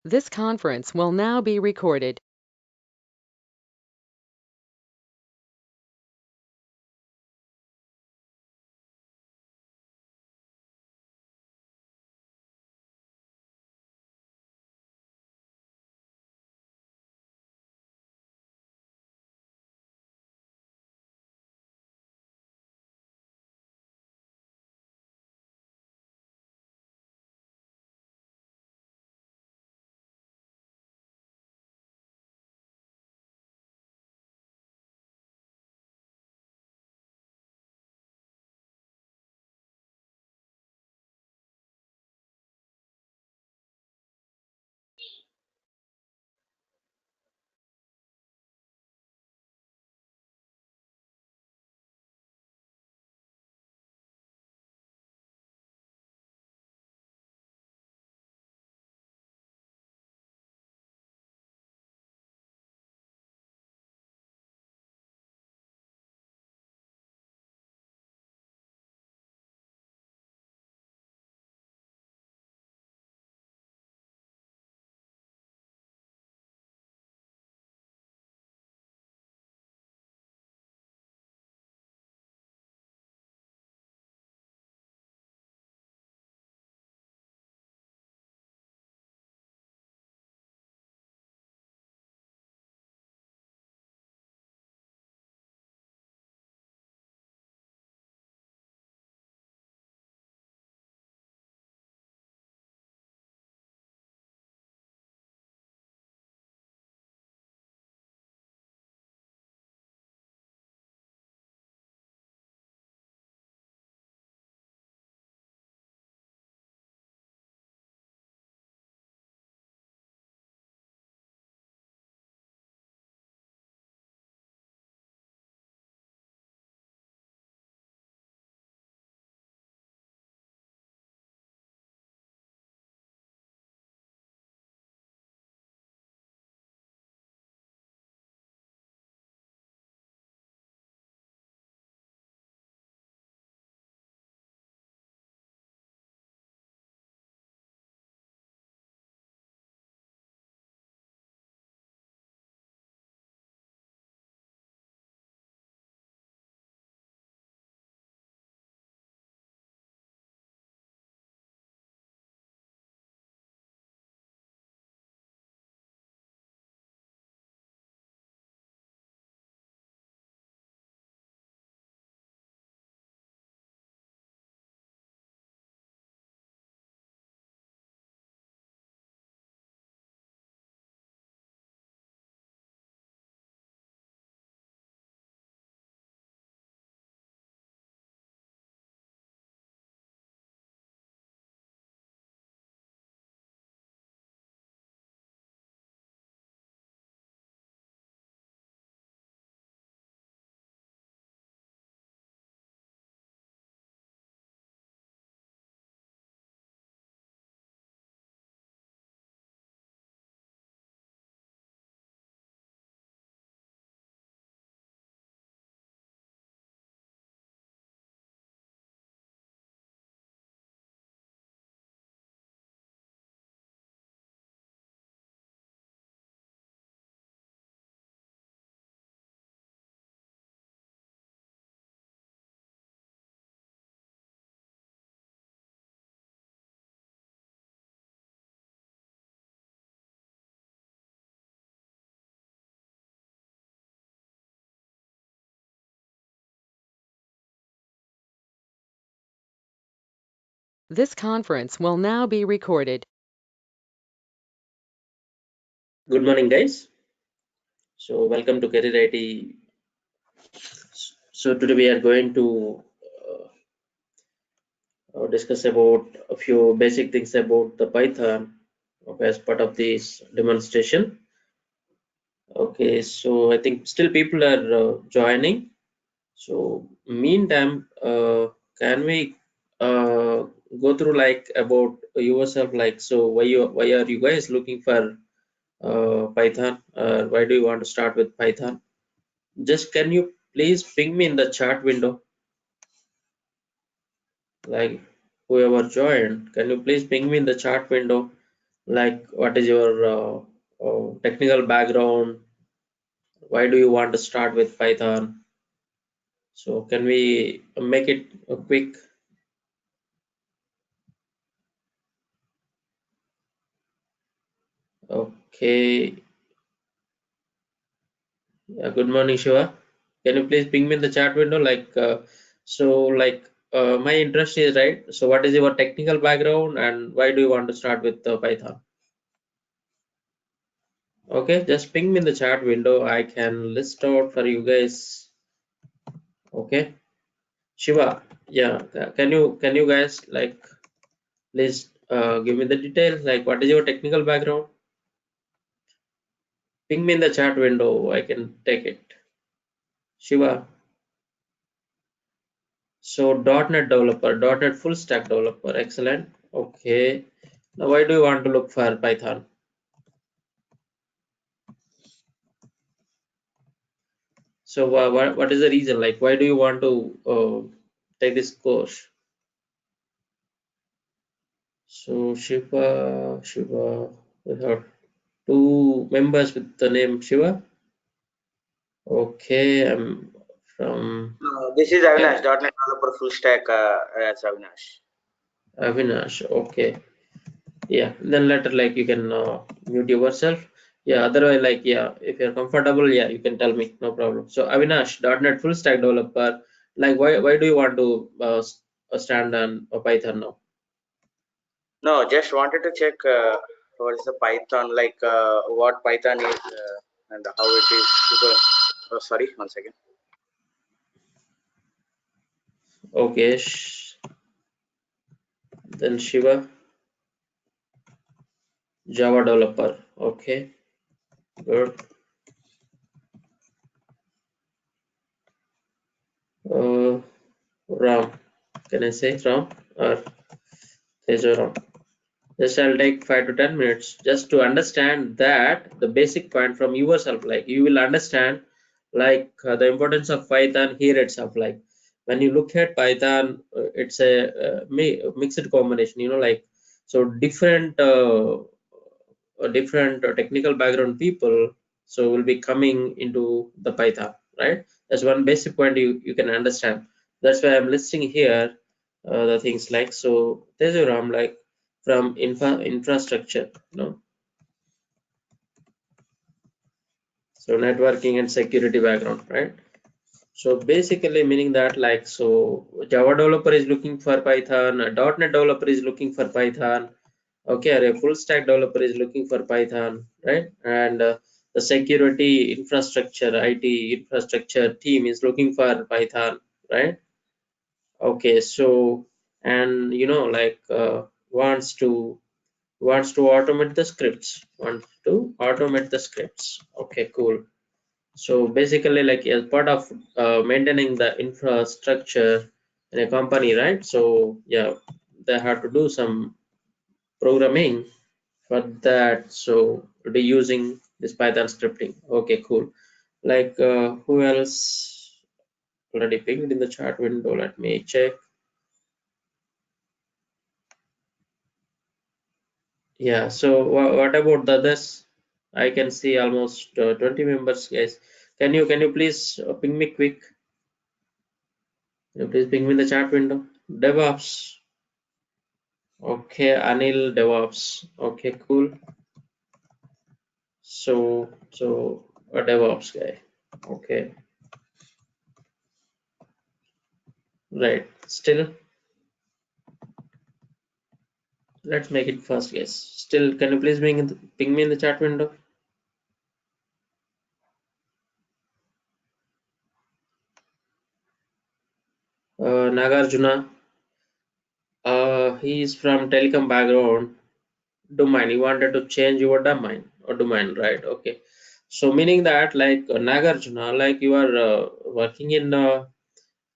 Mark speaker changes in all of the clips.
Speaker 1: This conference will now be recorded. This conference will now be recorded.
Speaker 2: Good morning, guys. So welcome to Career IT. So today we are going to discuss about a few basic things about the Python, okay, as part of this demonstration. Okay, so I think still people are joining. So meantime, can we go through like about yourself, like, so why are you guys looking for Python? Why do you want to start with Python? Just can you please ping me in the chat window, like whoever joined, can you please ping me in the chat window like what is your technical background, why do you want to start with Python? So can we make it a quick? Okay. Yeah, good morning, Shiva. Can you please ping me in the chat window? My interest is right. So, what is your technical background and why do you want to start with Python? Okay, just ping me in the chat window. I can list out for you guys. Okay, Shiva. Yeah, can you guys like please give me the details? Like, what is your technical background? Ping me in the chat window. I can take it. Shiva. So .NET developer, .NET full stack developer, excellent. Okay. Now why do you want to look for Python? So what is the reason? Like why do you want to take this course? So Shiva, we have two members with the name Shiva. Okay, I'm from
Speaker 3: This is Avinash, .NET Developer Full Stack as Avinash.
Speaker 2: Avinash. Okay. Yeah, then later like you can mute yourself. Yeah, otherwise like yeah, if you're comfortable, yeah, you can tell me, no problem. So Avinash, .NET full stack developer, like why do you want to stand on Python now?
Speaker 3: No, just wanted to check what is the Python, like what Python is and how it is. Oh, sorry, one second.
Speaker 2: Okay, then Shiva, Java developer. Okay, good. Uh, Ram, can I say Ram or Teja? Just I'll take 5 to 10 minutes just to understand that the basic point from yourself. Like you will understand like the importance of Python here itself. Like when you look at Python, it's a mixed combination. You know, like so different technical background people. So will be coming into the Python, right? That's one basic point you can understand. That's why I'm listing here the things like so. There's a RAM like from infrastructure, you know, so networking and security background, right? So basically meaning that like so Java developer is looking for Python, a .NET developer is looking for Python, okay, or a full stack developer is looking for Python, right? And the security infrastructure, IT infrastructure team is looking for Python, right? Okay, so and you know like wants to automate the scripts, okay, cool. So basically like as part of maintaining the infrastructure in a company, right? So yeah, they have to do some programming for that, so we'll be using this Python scripting. Okay, cool. Like who else already pinged in the chat window? Let me check. Yeah, so what about the others? I can see almost 20 members, guys. Can you please ping me quick? Can you please ping me in the chat window? DevOps. Okay, Anil DevOps. Okay, cool. So a DevOps guy. Okay, right. Still, let's make it fast, guys. Still, can you please ping me in the chat window? Nagarjuna. He is from telecom background. Domain. You wanted to change your domain, right? Okay. So meaning that like Nagarjuna, like you are working in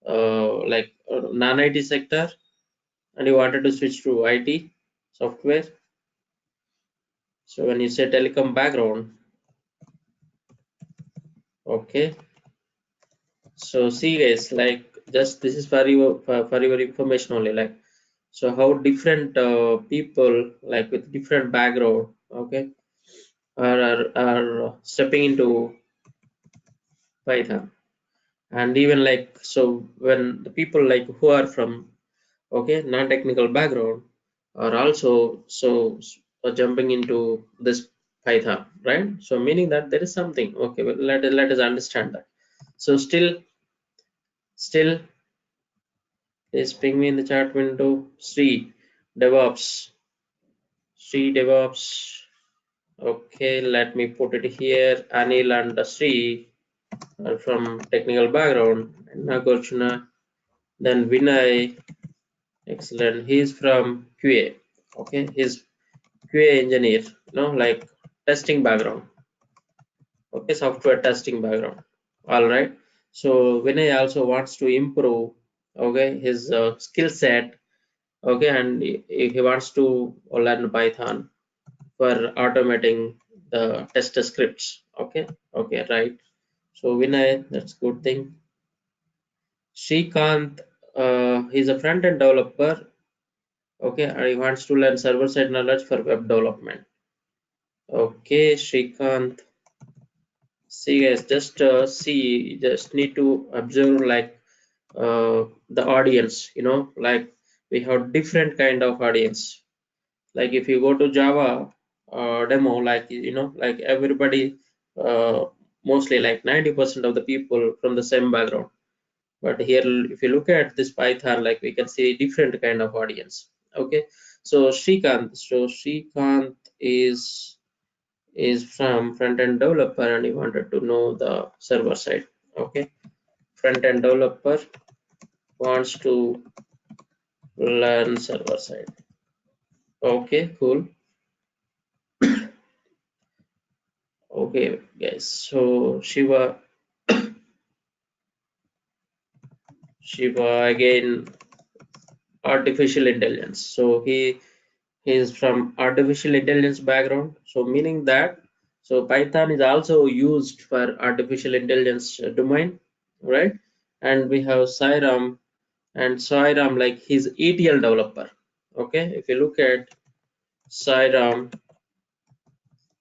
Speaker 2: non-IT sector and you wanted to switch to IT software. So when you say telecom background, okay. So see guys, like just this is for your information only. Like So how different people like with different background, okay, are stepping into Python. And even like, so when the people like who are from, okay, non-technical background are also jumping into this Python, right? So meaning that there is something, okay, well, let us understand that. So still is ping me in the chat window. DevOps, Sri DevOps. Okay, let me put it here. Anil and Sri are from technical background. Nagarjuna, then Vinay, excellent. He's from QA. Okay, he's QA engineer, like testing background. Okay, software testing background. All right. So Vinay also wants to improve, okay, his skill set. Okay, and he wants to learn Python for automating the test scripts. Okay, okay, right. So Vinay, that's good thing. Srikanth, he's a front-end developer. Okay, and he wants to learn server-side knowledge for web development. Okay, Srikanth. See guys, just need to observe like the audience. Like we have different kind of audience. Like if you go to Java demo, like like everybody, uh, mostly like 90% of the people from the same background. But here if you look at this Python, like we can see different kind of audience. Okay, so Srikanth is from front-end developer and he wanted to know the server side. Okay, front-end developer wants to learn server side. Okay, cool. Okay guys, so Shiva again, artificial intelligence. So he is from artificial intelligence background. So meaning that, so Python is also used for artificial intelligence domain, right? And we have Sairam, and Sairam, like he's ETL developer. Okay, if you look at Sairam,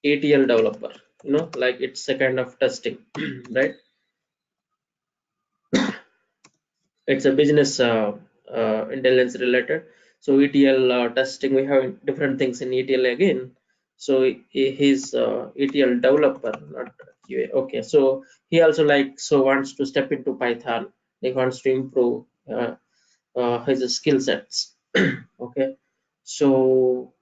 Speaker 2: ETL developer, like it's a kind of testing, right? It's a business intelligence related. So ETL testing, we have different things in ETL again. So he's ETL developer, not QA. Okay, so he also like wants to step into Python. He wants to improve his skill sets. Okay, so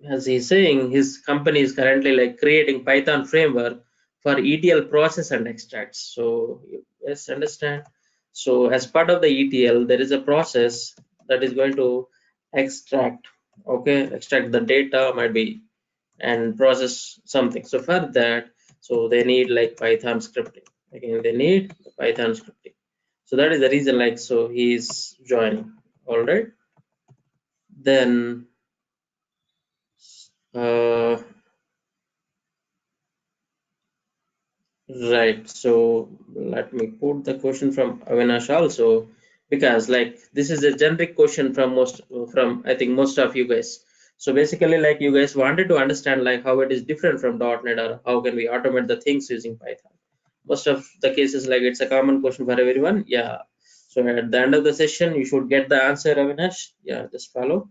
Speaker 2: as he's saying, his company is currently like creating Python framework for ETL process and extracts. So yes, understand. So as part of the ETL, there is a process that is going to extract, okay, extract the data might be and process something. So for that, so they need like Python scripting. Again, they need Python scripting. So that is the reason, like, so he's joining. All right. Then uh, right, so let me put the question from Avinash also, because like this is a generic question from I think most of you guys. So basically, like you guys wanted to understand like how it is different from .NET or how can we automate the things using Python. Most of the cases, like it's a common question for everyone. Yeah. So at the end of the session, you should get the answer, Avinash. Yeah, just follow.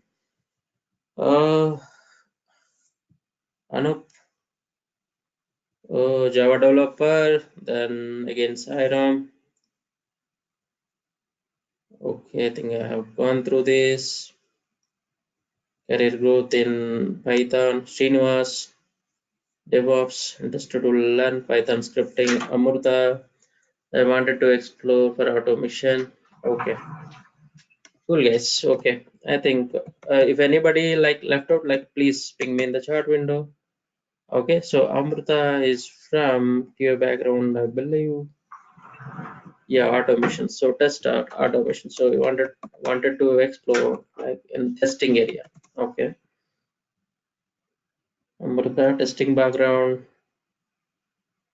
Speaker 2: Anup, Java developer, then again Sairam. Okay, I think I have gone through this. Career growth in Python, Srinivas, DevOps, interested to learn Python scripting, Amrita. I wanted to explore for automation. Okay, cool guys. Okay, I think if anybody like left out, like please ping me in the chat window. Okay, so Amrita is from your background, I believe. Yeah, automation. So test automation. So we wanted to explore like in testing area. Okay. Amrita, testing background,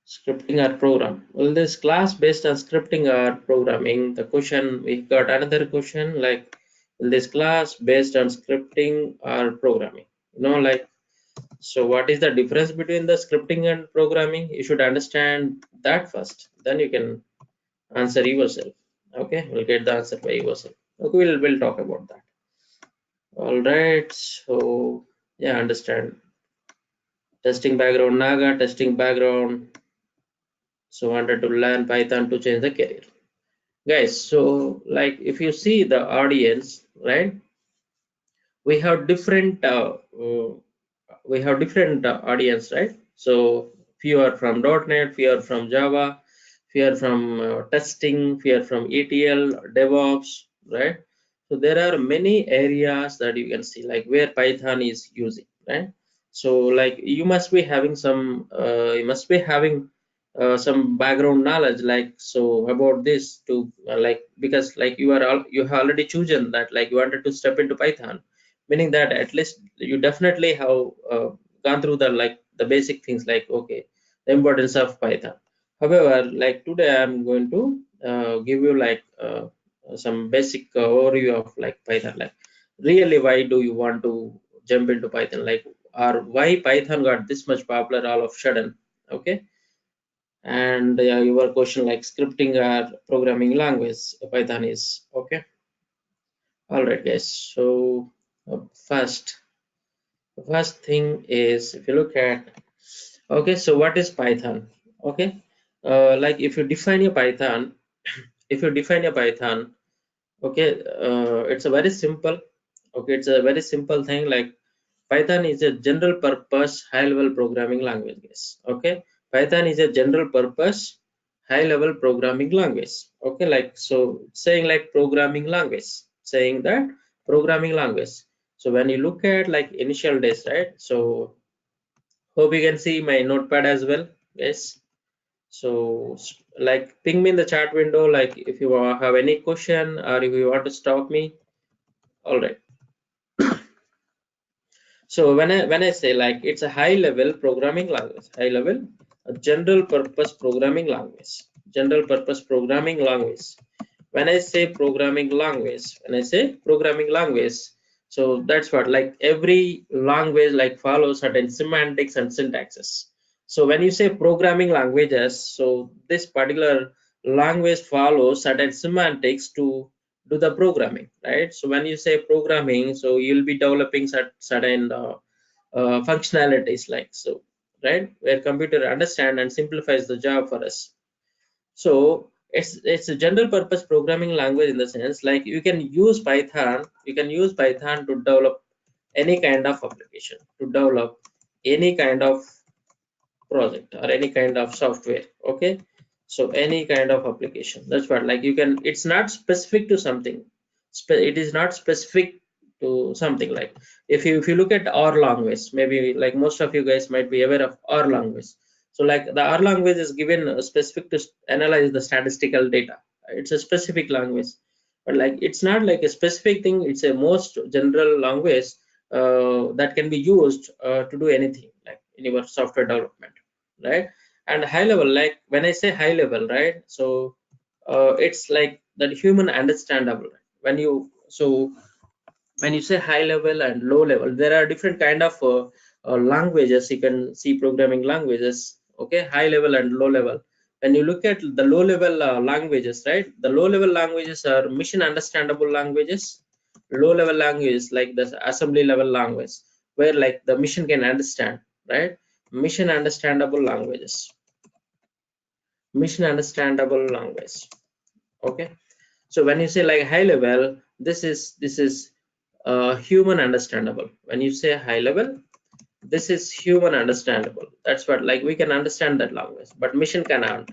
Speaker 2: scripting or program. Well, this class based on scripting or programming. The question, we got another question like in this class based on scripting or programming. Like, so what is the difference between the scripting and programming? You should understand that first, then you can answer yourself. Okay, we'll get the answer by yourself. Okay, we'll talk about that. All right, so yeah, understand. Testing background, Naga, testing background. So wanted to learn Python to change the career. Guys, so like if you see the audience, right? We have different audience, right? So few are from .NET, few are from Java, few are from testing, few are from ETL, DevOps, right? So there are many areas that you can see like where Python is using, right? So like you must be having some background knowledge, like so about this to like, because like you have already chosen that like you wanted to step into Python, meaning that at least you definitely have gone through the basic things like, okay, the importance of Python. However, like today I'm going to give you like some basic overview of like Python, like really why do you want to jump into Python, like, or why Python got this much popular all of a sudden. Okay, and your question like scripting or programming language Python is. Okay, all right guys, so first thing is, if you look at, okay, so what is Python? Okay, like if you define a Python, okay, it's a very simple, okay, it's a very simple thing. Like Python is a general purpose high level programming language, guys. Okay, Python is a general purpose high level programming language. Okay, like so saying like programming language, saying that programming language. So when you look at like initial days, right? So hope you can see my notepad as well, guys. So like ping me in the chat window, like if you have any question or if you want to stop me. All right. So when I say like it's a high level programming language, high level a general purpose programming language, general purpose programming language. When I say programming language, so that's what, like every language like follows certain semantics and syntaxes. So when you say programming languages, so this particular language follows certain semantics to do the programming, right? So when you say programming, so you'll be developing certain functionalities like so, right, where computer understand and simplifies the job for us. So it's a general purpose programming language in the sense like you can use Python to develop any kind of application, to develop any kind of project or any kind of software. Okay, so any kind of application, that's what, like you can, it's not specific to something, it is not specific to something. Like if you look at R language, maybe like most of you guys might be aware of R language. So like the R language is given specific to analyze the statistical data, it's a specific language. But like it's not like a specific thing, it's a most general language that can be used to do anything like in your software development, right? And high level, like when I say high level, right, so it's like that human understandable. When you say high level and low level, there are different kind of languages, you can see programming languages. Okay, high level and low level. When you look at the low level languages, right, the low level languages are machine understandable languages. Low level language like the assembly level language, where like the machine can understand, right? Machine understandable languages, machine understandable language. Okay, so when you say like high level, this is human understandable. When you say high level, this is human understandable, that's what, like we can understand that language, but mission cannot.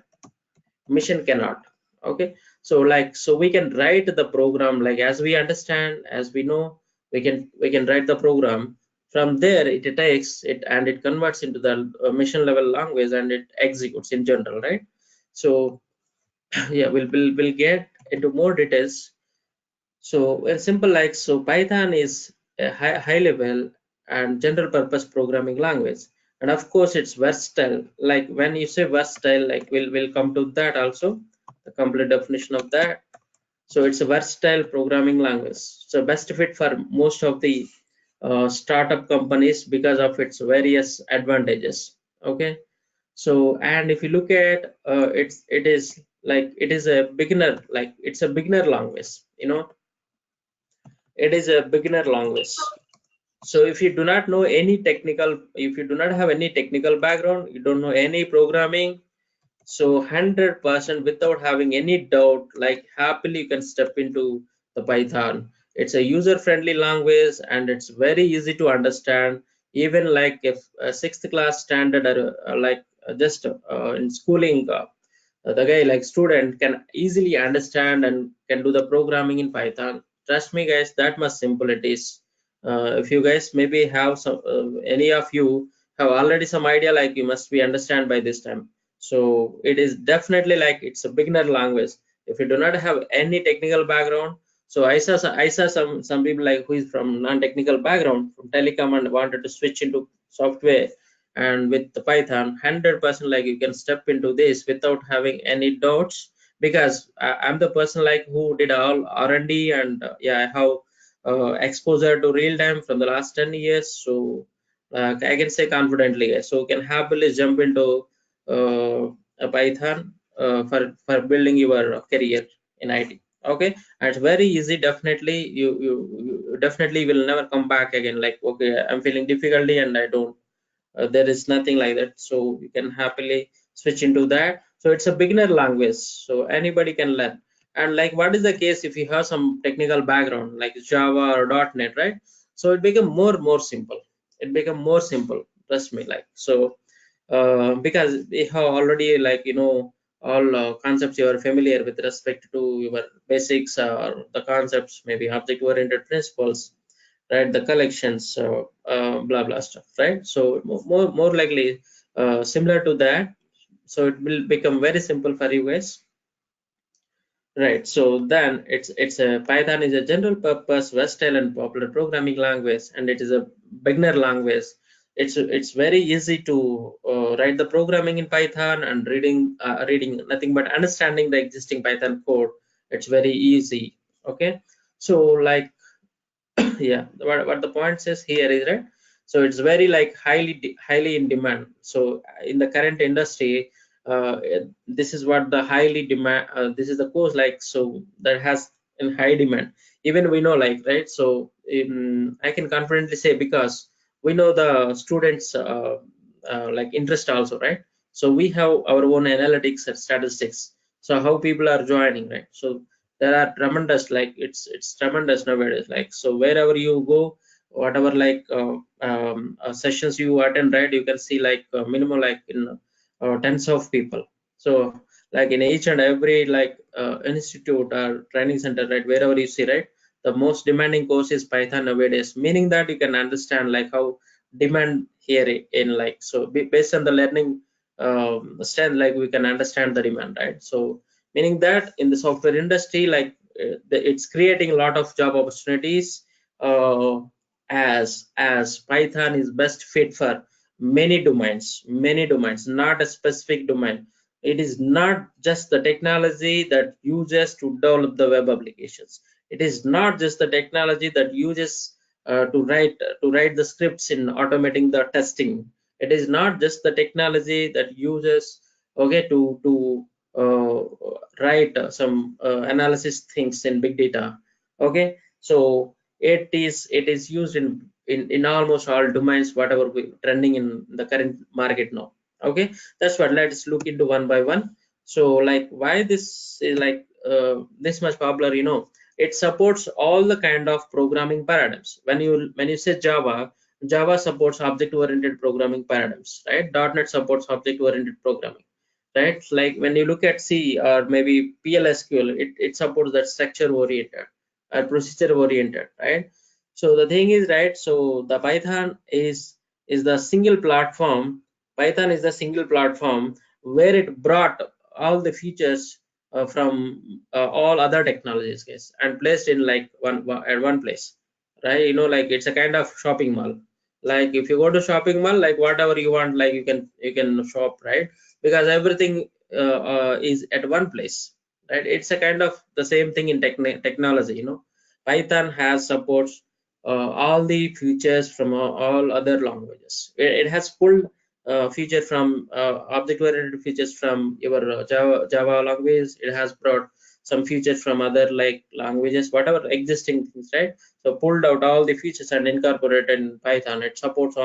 Speaker 2: Okay, so like so we can write the program like as we understand, as we know, we can write the program. From there it takes it and it converts into the mission level language and it executes in general, right? So yeah, we'll get into more details. So well, simple, like so Python is a high level and general purpose programming language, and of course it's versatile. Like when you say versatile, like we'll come to that also, the complete definition of that. So it's a versatile programming language. it's a best fit for most of the startup companies because of its various advantages. Okay, so and if you look at it is like it is a beginner, like it's a beginner language, you know, it is a beginner language. So if you do not know any technical, if you do not have any technical background, you don't know any programming, so 100% without having any doubt, like happily you can step into the Python. It's a user-friendly language and it's very easy to understand. Even like if a sixth class standard or like just in schooling, the guy like student can easily understand and can do the programming in Python. Trust me, guys, that much simple it is. If you guys maybe have some, any of you have already some idea, like you must be understand by this time. So it is definitely like it's a beginner language. If you do not have any technical background, so I saw some people like who is from non-technical background from telecom and wanted to switch into software, and with the Python 100% like you can step into this without having any doubts, because I'm the person like who did all R&D and yeah, I have exposure to real time from the last 10 years. So I can say confidently, so you can happily jump into a Python for building your career in IT. Okay, and it's very easy. Definitely, you definitely will never come back again. Like, okay, I'm feeling difficulty and I don't. There is nothing like that. So you can happily switch into that. So it's a beginner language. So anybody can learn. And like, what is the case if you have some technical background like Java or .NET, right? So it become more simple. It become more simple. Trust me. Like so because they have already like all concepts you are familiar with respect to your basics or the concepts, maybe object oriented principles, right, the collections, blah blah stuff, right? So more likely similar to that, so it will become very simple for you guys. Right, so then it's a Python is a general purpose, versatile and popular programming language, and it is a beginner language. It's very easy to write the programming in Python and reading nothing but understanding the existing Python code. It's very easy. Okay, so like yeah, what the point says here is right. So it's very like highly in demand. So in the current industry, this is what the highly demand, this is the course like, so that has in high demand. Even we know like, right, so I can confidently say because we know the students like interest also, right? So we have our own analytics and statistics, so how people are joining, right? So there are tremendous, like it's tremendous nowadays, like so wherever you go, whatever like sessions you attend, right, you can see like minimum like in tens of people. So like in each and every like institute or training center, right, wherever you see, right, the most demanding course is Python nowadays, meaning that you can understand like how demand here in like, so based on the learning strength, like we can understand the demand, right? So meaning that in the software industry, like it's creating a lot of job opportunities, uh, as Python is best fit for many domains, not a specific domain. It is not just the technology that uses to develop the web applications. It is not just the technology that uses to write the scripts in automating the testing. It is not just the technology that uses, okay, to write some analysis things in big data. Okay, so it is used in almost all domains, whatever we trending in the current market now. Okay, that's what, let's look into one by one. So like why this is like this much popular, it supports all the kind of programming paradigms. When you say Java supports object oriented programming paradigms, right? .NET supports object oriented programming, right? Like when you look at C or maybe PLSQL, it supports that structure oriented or procedure oriented, right? So the thing is, right, so the Python is the single platform. Python is the single platform where it brought all the features from all other technologies, guys, and placed in like at one place, right? Like it's a kind of shopping mall. Like if you go to shopping mall, like whatever you want, like you can shop, right? Because everything is at one place, right? It's a kind of the same thing in technology. Python has supports all the features from all other languages. It has pulled feature from object-oriented features from your Java language. It has brought some features from other like languages, whatever existing things, right? So pulled out all the features and incorporated in Python. It supports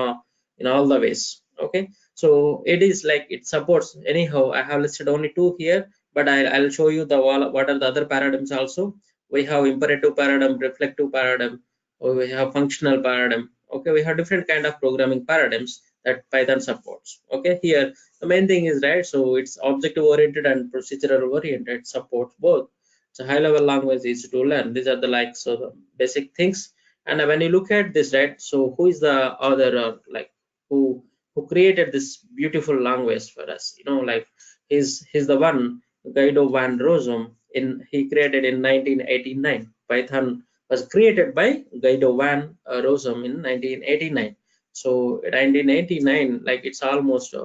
Speaker 2: in all the ways. Okay, so it is like it supports. Anyhow, I have listed only two here, but I'll show you the what are the other paradigms also. We have imperative paradigm, reflective paradigm, or we have functional paradigm. Okay, we have different kind of programming paradigms that Python supports. Okay, here the main thing is, right, so it's objective oriented and procedural oriented, supports both. It's a high level language, easy to learn. These are the like so the basic things. And when you look at this, right, so who is the other like who created this beautiful language for us, like he's the one, Guido van Rossum. He created in 1989. Python was created by Guido van Rossum in 1989. So 1989, like it's almost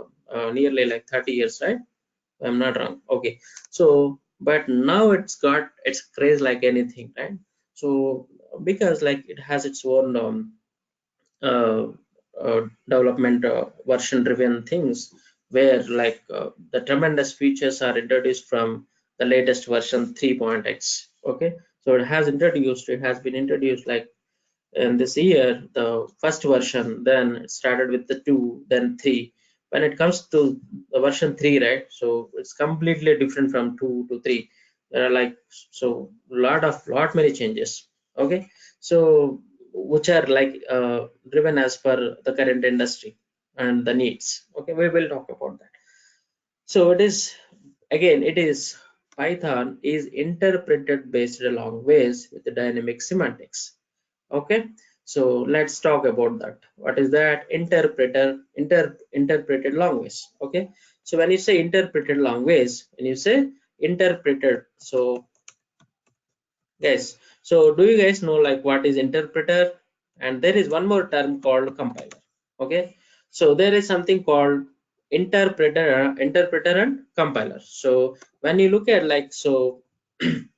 Speaker 2: nearly like 30 years, right? I'm not wrong. Okay, so but now it's got its craze like anything, right? So because like it has its own uh, development version driven things where like the tremendous features are introduced from the latest version 3.x. Okay, so it has been introduced like in this year, the first version, then it started with the 2, then 3. When it comes to the version 3, right, so it's completely different from 2 to 3. There are like so lot many changes. Okay, so which are like driven as per the current industry and the needs. Okay, we will talk about that. So it is, again, it is Python is interpreted based language with dynamic semantics. Okay, so let's talk about that. What is that? Interpreted language. Okay, so when you say interpreted language, when you say interpreted, so yes, so do you guys know like what is interpreter? And there is one more term called compiler. Okay, so there is something called interpreter and compiler. So when you look at like so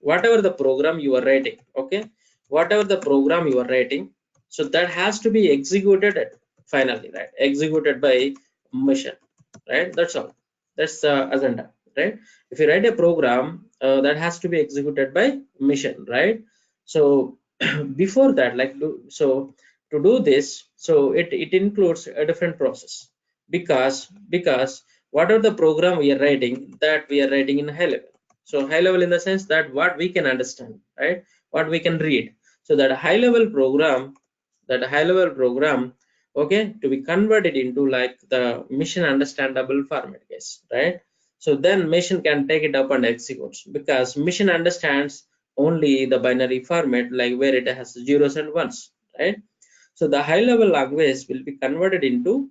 Speaker 2: whatever the program you are writing, okay, whatever the program you are writing, so that has to be executed at finally, right? Executed by machine, right? That's all. That's the agenda, right? If you write a program that has to be executed by machine, right? So before that, like so to do this, so it includes a different process because whatever the program we are writing, that we are writing in high level. So high level in the sense that what we can understand, right? What we can read. So that high level program, okay, to be converted into like the mission understandable format, guys, right? So then machine can take it up and executes because machine understands only the binary format, like where it has zeros and ones, right? So the high level language will be converted into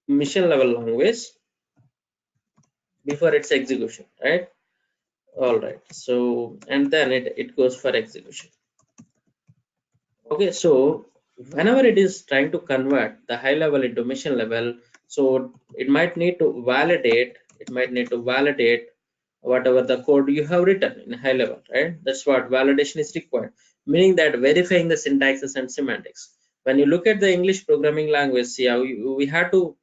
Speaker 2: mission level language before its execution, right? All right, so and then it goes for execution. Okay, so whenever it is trying to convert the high level into mission level, so it might need to validate whatever the code you have written in high level, right? That's what validation is required, meaning that verifying the syntaxes and semantics. When you look at the English programming language, yeah, we have to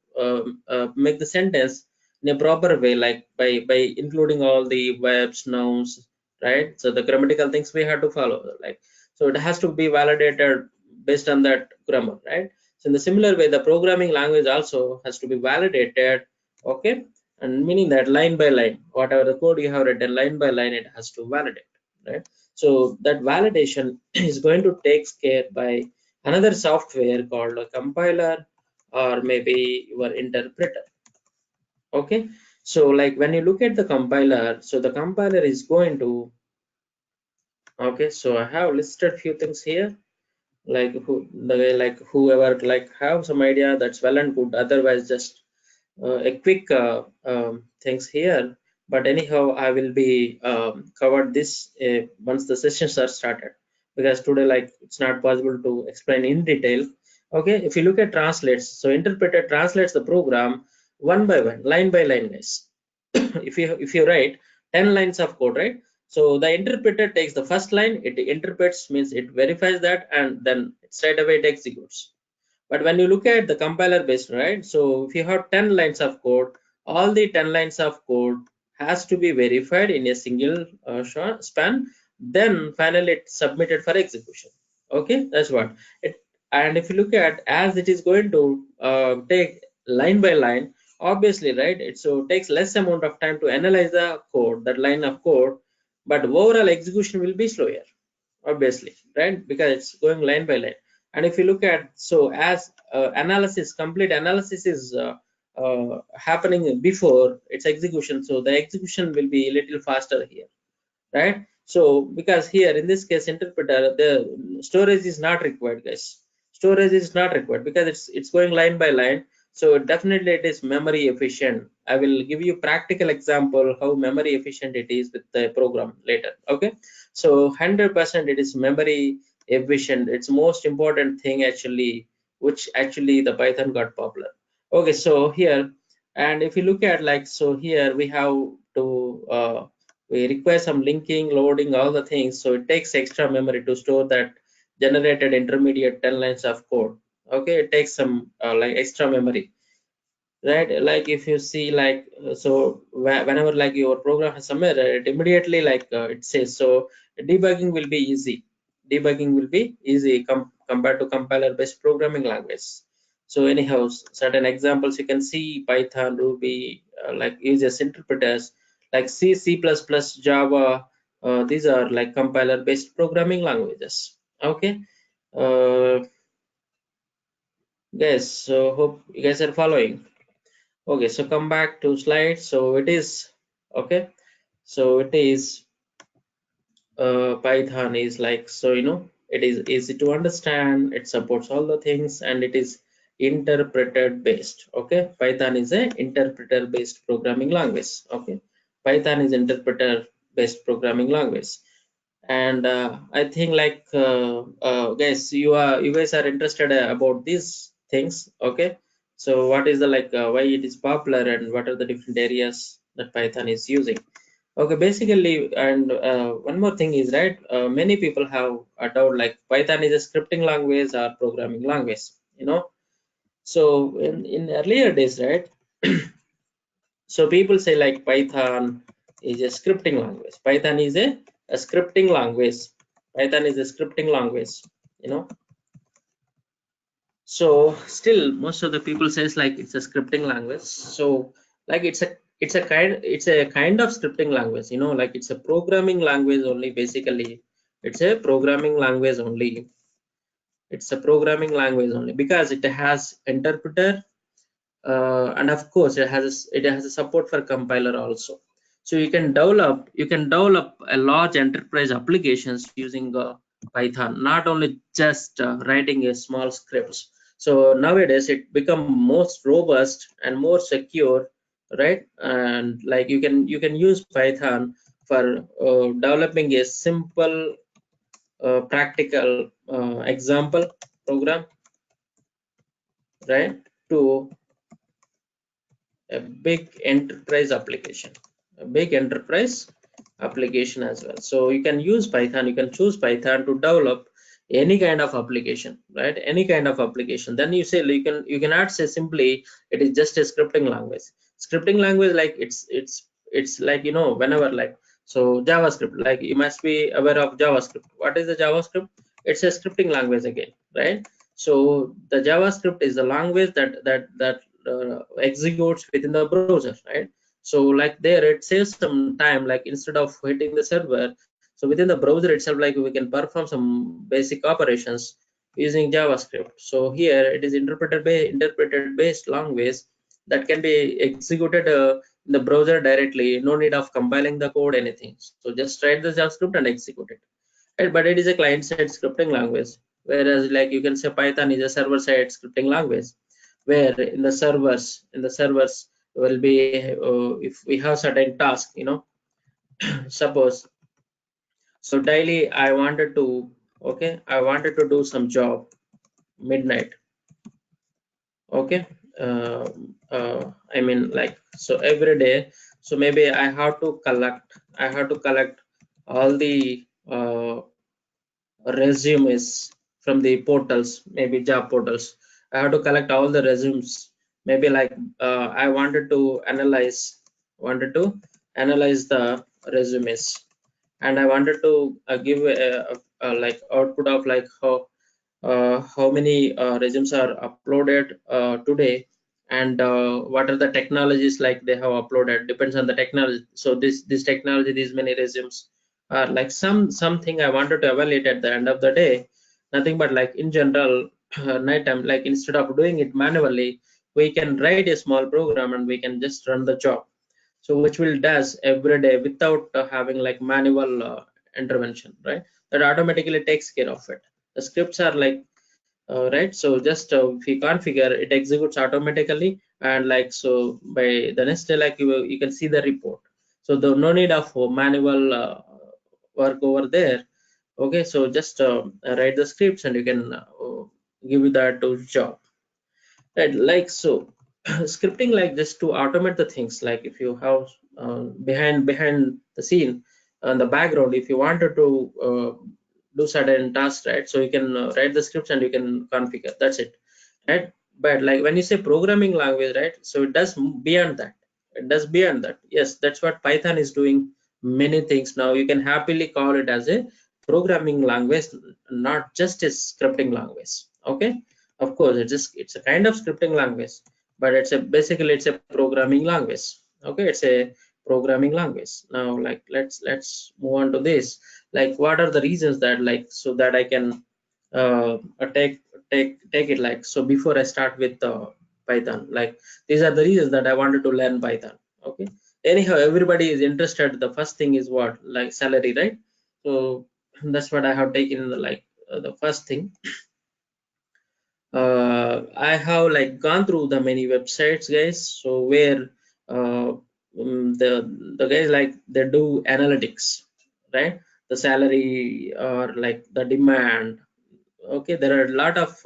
Speaker 2: make the sentence in a proper way, like by including all the verbs, nouns, right? So the grammatical things we have to follow, like so it has to be validated based on that grammar, right? So in the similar way, the programming language also has to be validated, okay, and meaning that line by line, whatever the code you have written line by line, it has to validate, right? So that validation is going to take care by another software called a compiler or maybe your interpreter. Okay, so like when you look at the compiler, so the compiler is going to, okay, so I have listed few things here, like like whoever like have some idea, that's well and good, otherwise just a quick things here. But anyhow, I will be covered this once the sessions are started, because today like it's not possible to explain in detail. Okay, if you look at translates, so interpreter translates the program one by one, line by line, guys. If you write 10 lines of code, right, So the interpreter takes the first line, it interprets, means it verifies that, and then straight away it executes. But when you look at the compiler based, right? So if you have 10 lines of code, all the 10 lines of code has to be verified in a single span. Then finally it's submitted for execution. Okay, that's what it. And if you look at as it is going to take line by line, obviously, right? It so takes less amount of time to analyze the code, that line of code, but overall execution will be slower, obviously, right? Because it's going line by line. And if you look at, so as analysis, complete analysis is happening before its execution, so the execution will be a little faster here, right? So because here in this case interpreter, the storage is not required, guys. Storage is not required because it's going line by line. So definitely it is memory efficient. I will give you practical example how memory efficient it is with the program later. Okay, so 100% it is memory efficient. It's most important thing actually, which actually the Python got popular. Okay, so here, and if you look at like, so here we have to we require some linking, loading, all the things. So it takes extra memory to store that generated intermediate 10 lines of code. Okay, it takes some like extra memory, right? Like if you see like so whenever like your program has some error, it immediately like it says, so debugging will be easy. Debugging will be easy compared to compiler based programming language. So anyhow, certain examples you can see: Python, Ruby, like uses interpreters like C, C++, Java. These are like compiler based programming languages. Okay, uh, guys, so hope you guys are following. Okay, so come back to slide. So it is okay. So it is Python is like, so it is easy to understand. It supports all the things, and it is interpreter based. Okay, Python is a interpreter based programming language. Okay, Python is interpreter based programming language. And I think like guys, you guys are interested about these things. Okay, so what is the like why it is popular and what are the different areas that Python is using? Okay, basically, and one more thing is, right, many people have a doubt like Python is a scripting language or programming language, so in earlier days, right? So people say like Python is a scripting language. Python is a scripting language. Python is a scripting language, you know. So still most of the people says like it's a scripting language. So like it's a kind of scripting language, like it's a programming language only basically. It's a programming language only. It's a programming language only because it has interpreter, and of course it has a support for compiler also. So you can develop a large enterprise applications using Python, not only just writing a small scripts. So nowadays it become most robust and more secure, right? And like you can use Python for developing a simple practical example program, right, to a big enterprise application, a big enterprise application as well. So you can use Python, you can choose Python to develop any kind of application, right? Any kind of application. Then you say you cannot say simply it is just a scripting language. Scripting language, like it's like whenever like, so JavaScript, like you must be aware of JavaScript. What is the JavaScript? It's a scripting language again, right? So the JavaScript is the language that executes within the browser, right? So like there it saves some time, like instead of hitting the server, so within the browser itself, like we can perform some basic operations using JavaScript. So here it is interpreted based language that can be executed in the browser directly, no need of compiling the code, anything. So just write the JavaScript and execute it. Right? But it is a client-side scripting language, whereas like you can say Python is a server-side scripting language, where in the servers will be if we have certain task, suppose, so daily I wanted to do some job midnight. Okay, uh, I mean like, so every day, so maybe I have to collect all the resumes from the portals, maybe job portals. I have to collect all the resumes. Maybe like I wanted to analyze the resumes, and I wanted to give like output of like how many resumes are uploaded today, and what are the technologies like they have uploaded. Depends on the technology. So this technology, these many resumes are like something I wanted to evaluate at the end of the day. Nothing but like in general, night time, like instead of doing it manually, we can write a small program and we can just run the job, so which will does every day without having like manual intervention, right? That automatically takes care of it. The scripts are like right, so just if you configure, it executes automatically, and like so by the next day, like you can see the report. So the no need of manual work over there. Okay, so just write the scripts and you can give that to job. Right, like so, scripting like this to automate the things. Like if you have behind the scene, on the background, if you wanted to do certain tasks, right? So you can write the scripts and you can configure. That's it, right? But like when you say programming language, right? So it does beyond that. It does beyond that. Yes, that's what Python is doing. Many things now. You can happily call it as a programming language, not just a scripting language. Okay, of course, it's a kind of scripting language, but basically it's a programming language. Okay, it's a programming language. Now, like let's move on to this. Like, what are the reasons that like so that I can uh, take it like so before I start with Python. Like these are the reasons that I wanted to learn Python. Okay. Anyhow, everybody is interested. The first thing is what, like salary, right? So that's what I have taken in the like the first thing. I have like gone through the many websites, guys. So where the guys like they do analytics, right? The salary or like the demand. Okay, there are a lot of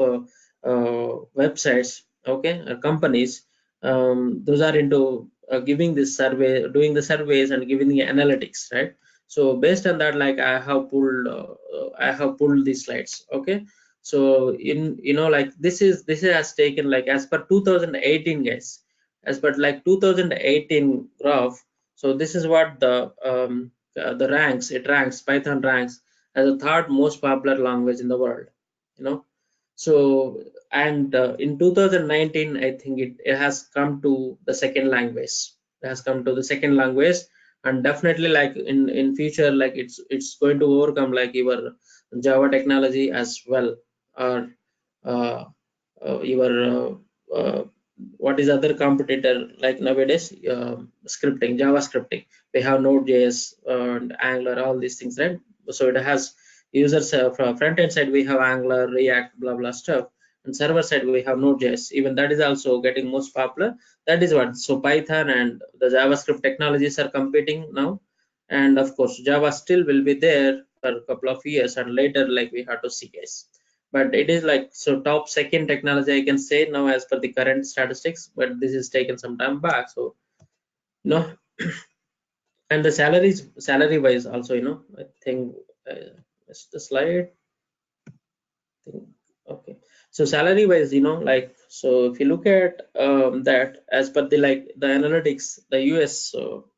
Speaker 2: websites, okay, companies. Those are into giving this survey, doing the surveys and giving the analytics, right? So based on that, like I have pulled these slides. Okay, so in like this has taken like as per 2018, guys, as per like 2018 graph. So this is what the ranks, it ranks, Python ranks as the third most popular language in the world, you know. So and in 2019, I think it has come to the second language. It has come to the second language, and definitely like in future, like it's going to overcome like your Java technology as well, or uh, your uh, what is other competitor like nowadays, scripting, Java scripting. We have Node.js and Angular, all these things, right? So it has users from front end side we have Angular, React, blah blah stuff, and server side we have Node.js. Even that is also getting most popular. That is what, so Python and the JavaScript technologies are competing now, and of course Java still will be there for a couple of years, and later like we have to see, guys. But it is like so top second technology I can say now as per the current statistics, but this is taken some time back. So you know, and the salary wise also, I think it's the slide thing. Okay, so salary wise, like so if you look at that as per the like the analytics, the US. So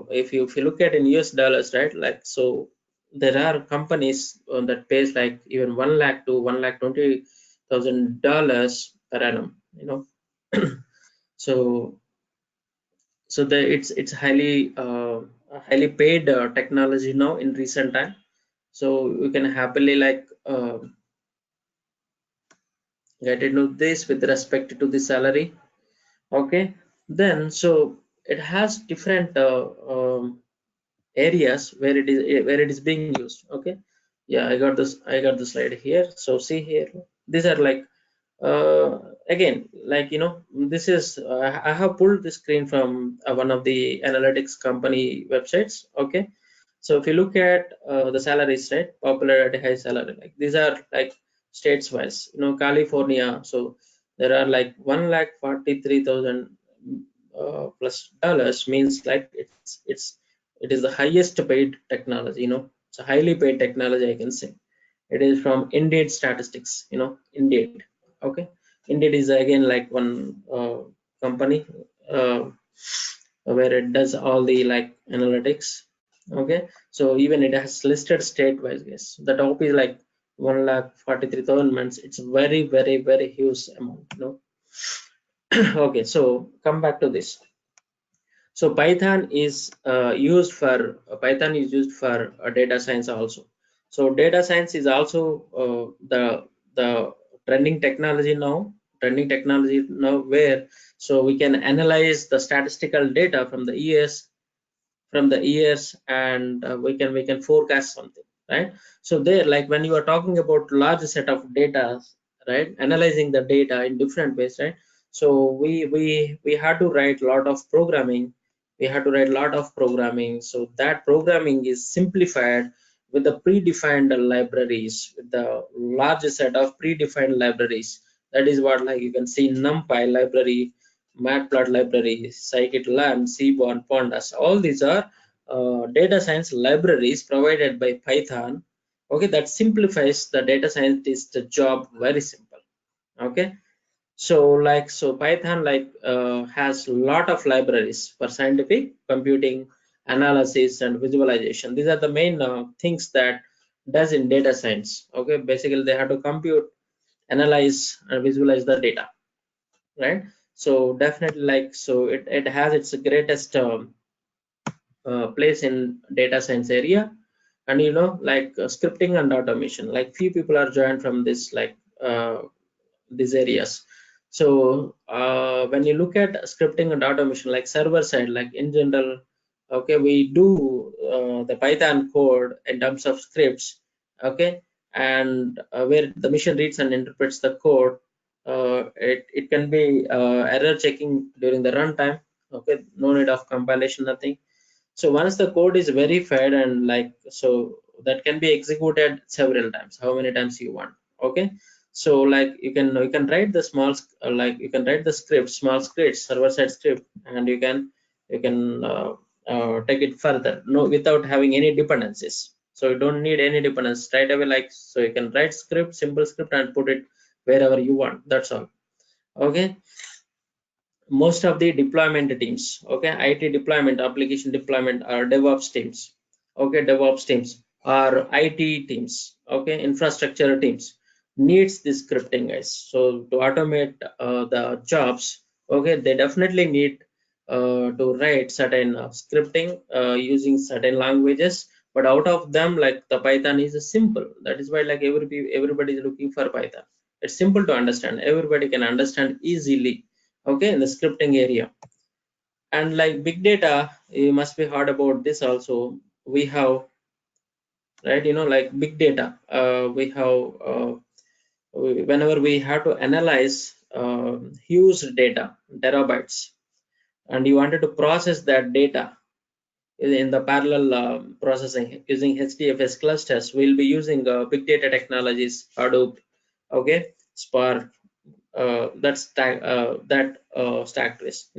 Speaker 2: if you look at in US dollars, right? Like so there are companies that pays like even 1 lakh to 1,20,000 dollars per annum, so it's highly paid technology now in recent time. So you can happily like get into this with respect to the salary. Okay, then so it has different areas where it is being used. Okay, yeah, I got the slide here. So see here, these are like again, like this is I have pulled the screen from one of the analytics company websites. Okay, so if you look at the salaries, right, popular at high salary, like these are like states wise, California. So there are like 1,43,000 plus dollars, means like it's It is the highest paid technology, it's a highly paid technology, I can say. It is from Indeed Statistics, Indeed. Okay, Indeed is again like one company where it does all the like analytics. Okay, so even it has listed state-wise, guys. The top is like 1,43,000. It's very, very, very huge amount. Okay, so come back to this. So Python is used for data science also. So data science is also the trending technology now. Trending technology now where so we can analyze the statistical data from the years, and we can forecast something, right? So there, like when you are talking about large set of data, right, analyzing the data in different ways, right? So we had to write a lot of programming. So that programming is simplified with the predefined libraries, with the large set of predefined libraries. That is what, like, you can see NumPy library, matplotlib library, scikit-learn, seaborn, pandas. All these are data science libraries provided by Python. Okay, that simplifies the data scientist job very simple. Okay, so Python has a lot of libraries for scientific computing, analysis, and visualization. These are the main things that does in data science. Okay, basically they have to compute, analyze, and visualize the data, right? So definitely, it has its greatest place in data science area. And scripting and automation, like few people are joined from this these areas. So when you look at scripting and automation, like server side, like in general, okay, we do the Python code in terms of scripts. Okay, and where the machine reads and interprets the code, it can be error checking during the runtime. Okay, no need of compilation, nothing. So once the code is verified, and so that can be executed several times, how many times you want. Okay, so like you can write the you can write the script, small scripts, server side script, and you can take it further, no, without having any dependencies. So you don't need any dependence right away, so you can write script, simple script, and put it wherever you want. That's all. Okay, most of the deployment teams, okay, IT deployment, application deployment, are DevOps teams. Okay, DevOps teams are IT teams. Okay, infrastructure teams needs this scripting, guys. So to automate the jobs, okay, they definitely need to write certain scripting using certain languages. But out of them, like, the Python is simple. That is why, like, everybody is looking for Python. It's simple to understand, everybody can understand easily. Okay, in the scripting area. And like big data, you must be heard about this also. We have, right, like big data, whenever we have to analyze huge data, terabytes, and you wanted to process that data in the parallel processing using HDFS clusters, we'll be using big data technologies, Hadoop, okay, Spark, stack trace,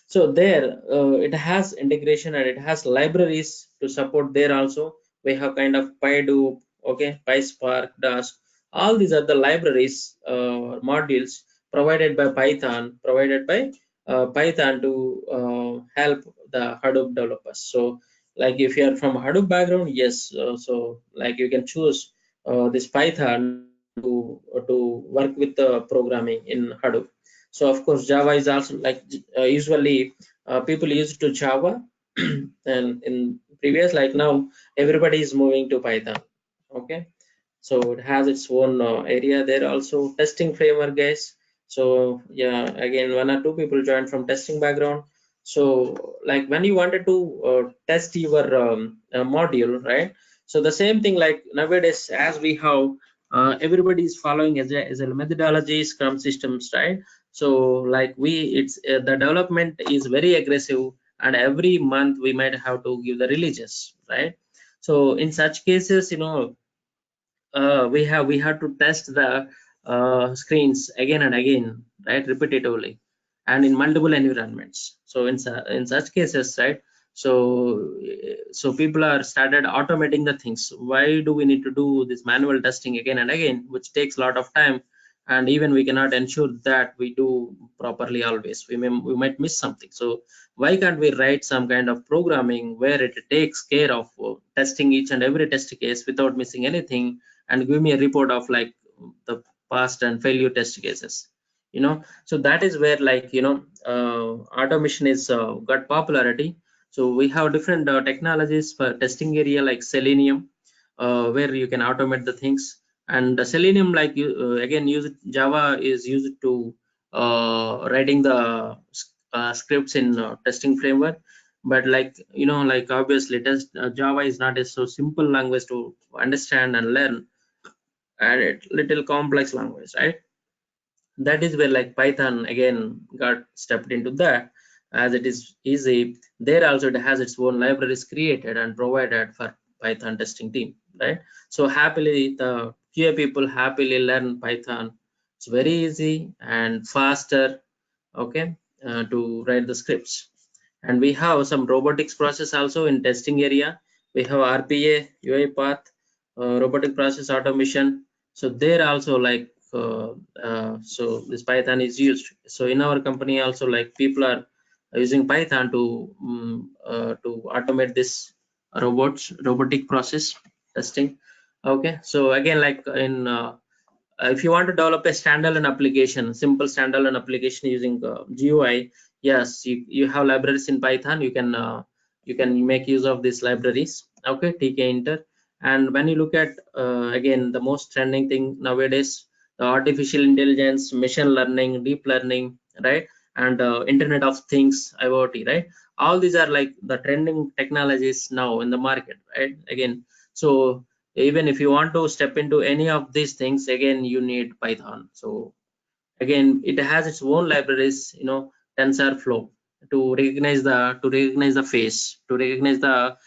Speaker 2: so there it has integration, and it has libraries to support there also. We have kind of PyDoop, okay, PySpark, Dash. All these are the libraries, modules provided by Python to help the Hadoop developers. So like if you are from Hadoop background, yes, so like you can choose this Python to work with the programming in Hadoop. So of course Java is also like usually people used to Java and in previous, like now everybody is moving to Python. Okay, so it has its own area there also. Testing framework, guys. So yeah, again, one or two people joined from testing background. So like when you wanted to test your module, right? So the same thing, like nowadays, as we have everybody is following as a methodology, Scrum systems, right? So like it's the development is very aggressive, and every month we might have to give the releases, right? So in such cases, we have to test the screens again and again, right, repetitively, and in multiple environments. So in such cases, right, So people are started automating the things. Why do we need to do this manual testing again and again, which takes a lot of time, and even we cannot ensure that we do properly always. We might miss something. So why can't we write some kind of programming where it takes care of testing each and every test case without missing anything, and give me a report of like the past and failure test cases, you know? So that is where, like, you know, automation is got popularity. So we have different technologies for testing area like Selenium, where you can automate the things. And the Selenium, like you again use Java is used to writing the scripts in testing framework. But like, you know, like obviously Java is not a so simple language to understand and learn, and it little complex language, right? That is where like Python again got stepped into that, as it is easy. There also it has its own libraries created and provided for Python testing team, right? So happily the QA people happily learn Python. It's very easy and faster, okay, to write the scripts. And we have some robotics process also in testing area. We have RPA, UiPath, robotic process automation. So there also like so this Python is used. So in our company also, like, people are using Python to automate this robotic process testing. Okay, so again, like in if you want to develop a standalone application, simple standalone application using GUI, yes, you have libraries in Python. You can make use of these libraries. Okay, TK Inter. And when you look at again the most trending thing nowadays, the artificial intelligence, machine learning, deep learning, right? And Internet of Things, IoT, right? All these are like the trending technologies now in the market, right? Again, so even if you want to step into any of these things, again you need Python. So again it has its own libraries, you know, TensorFlow to recognize the face, to recognize the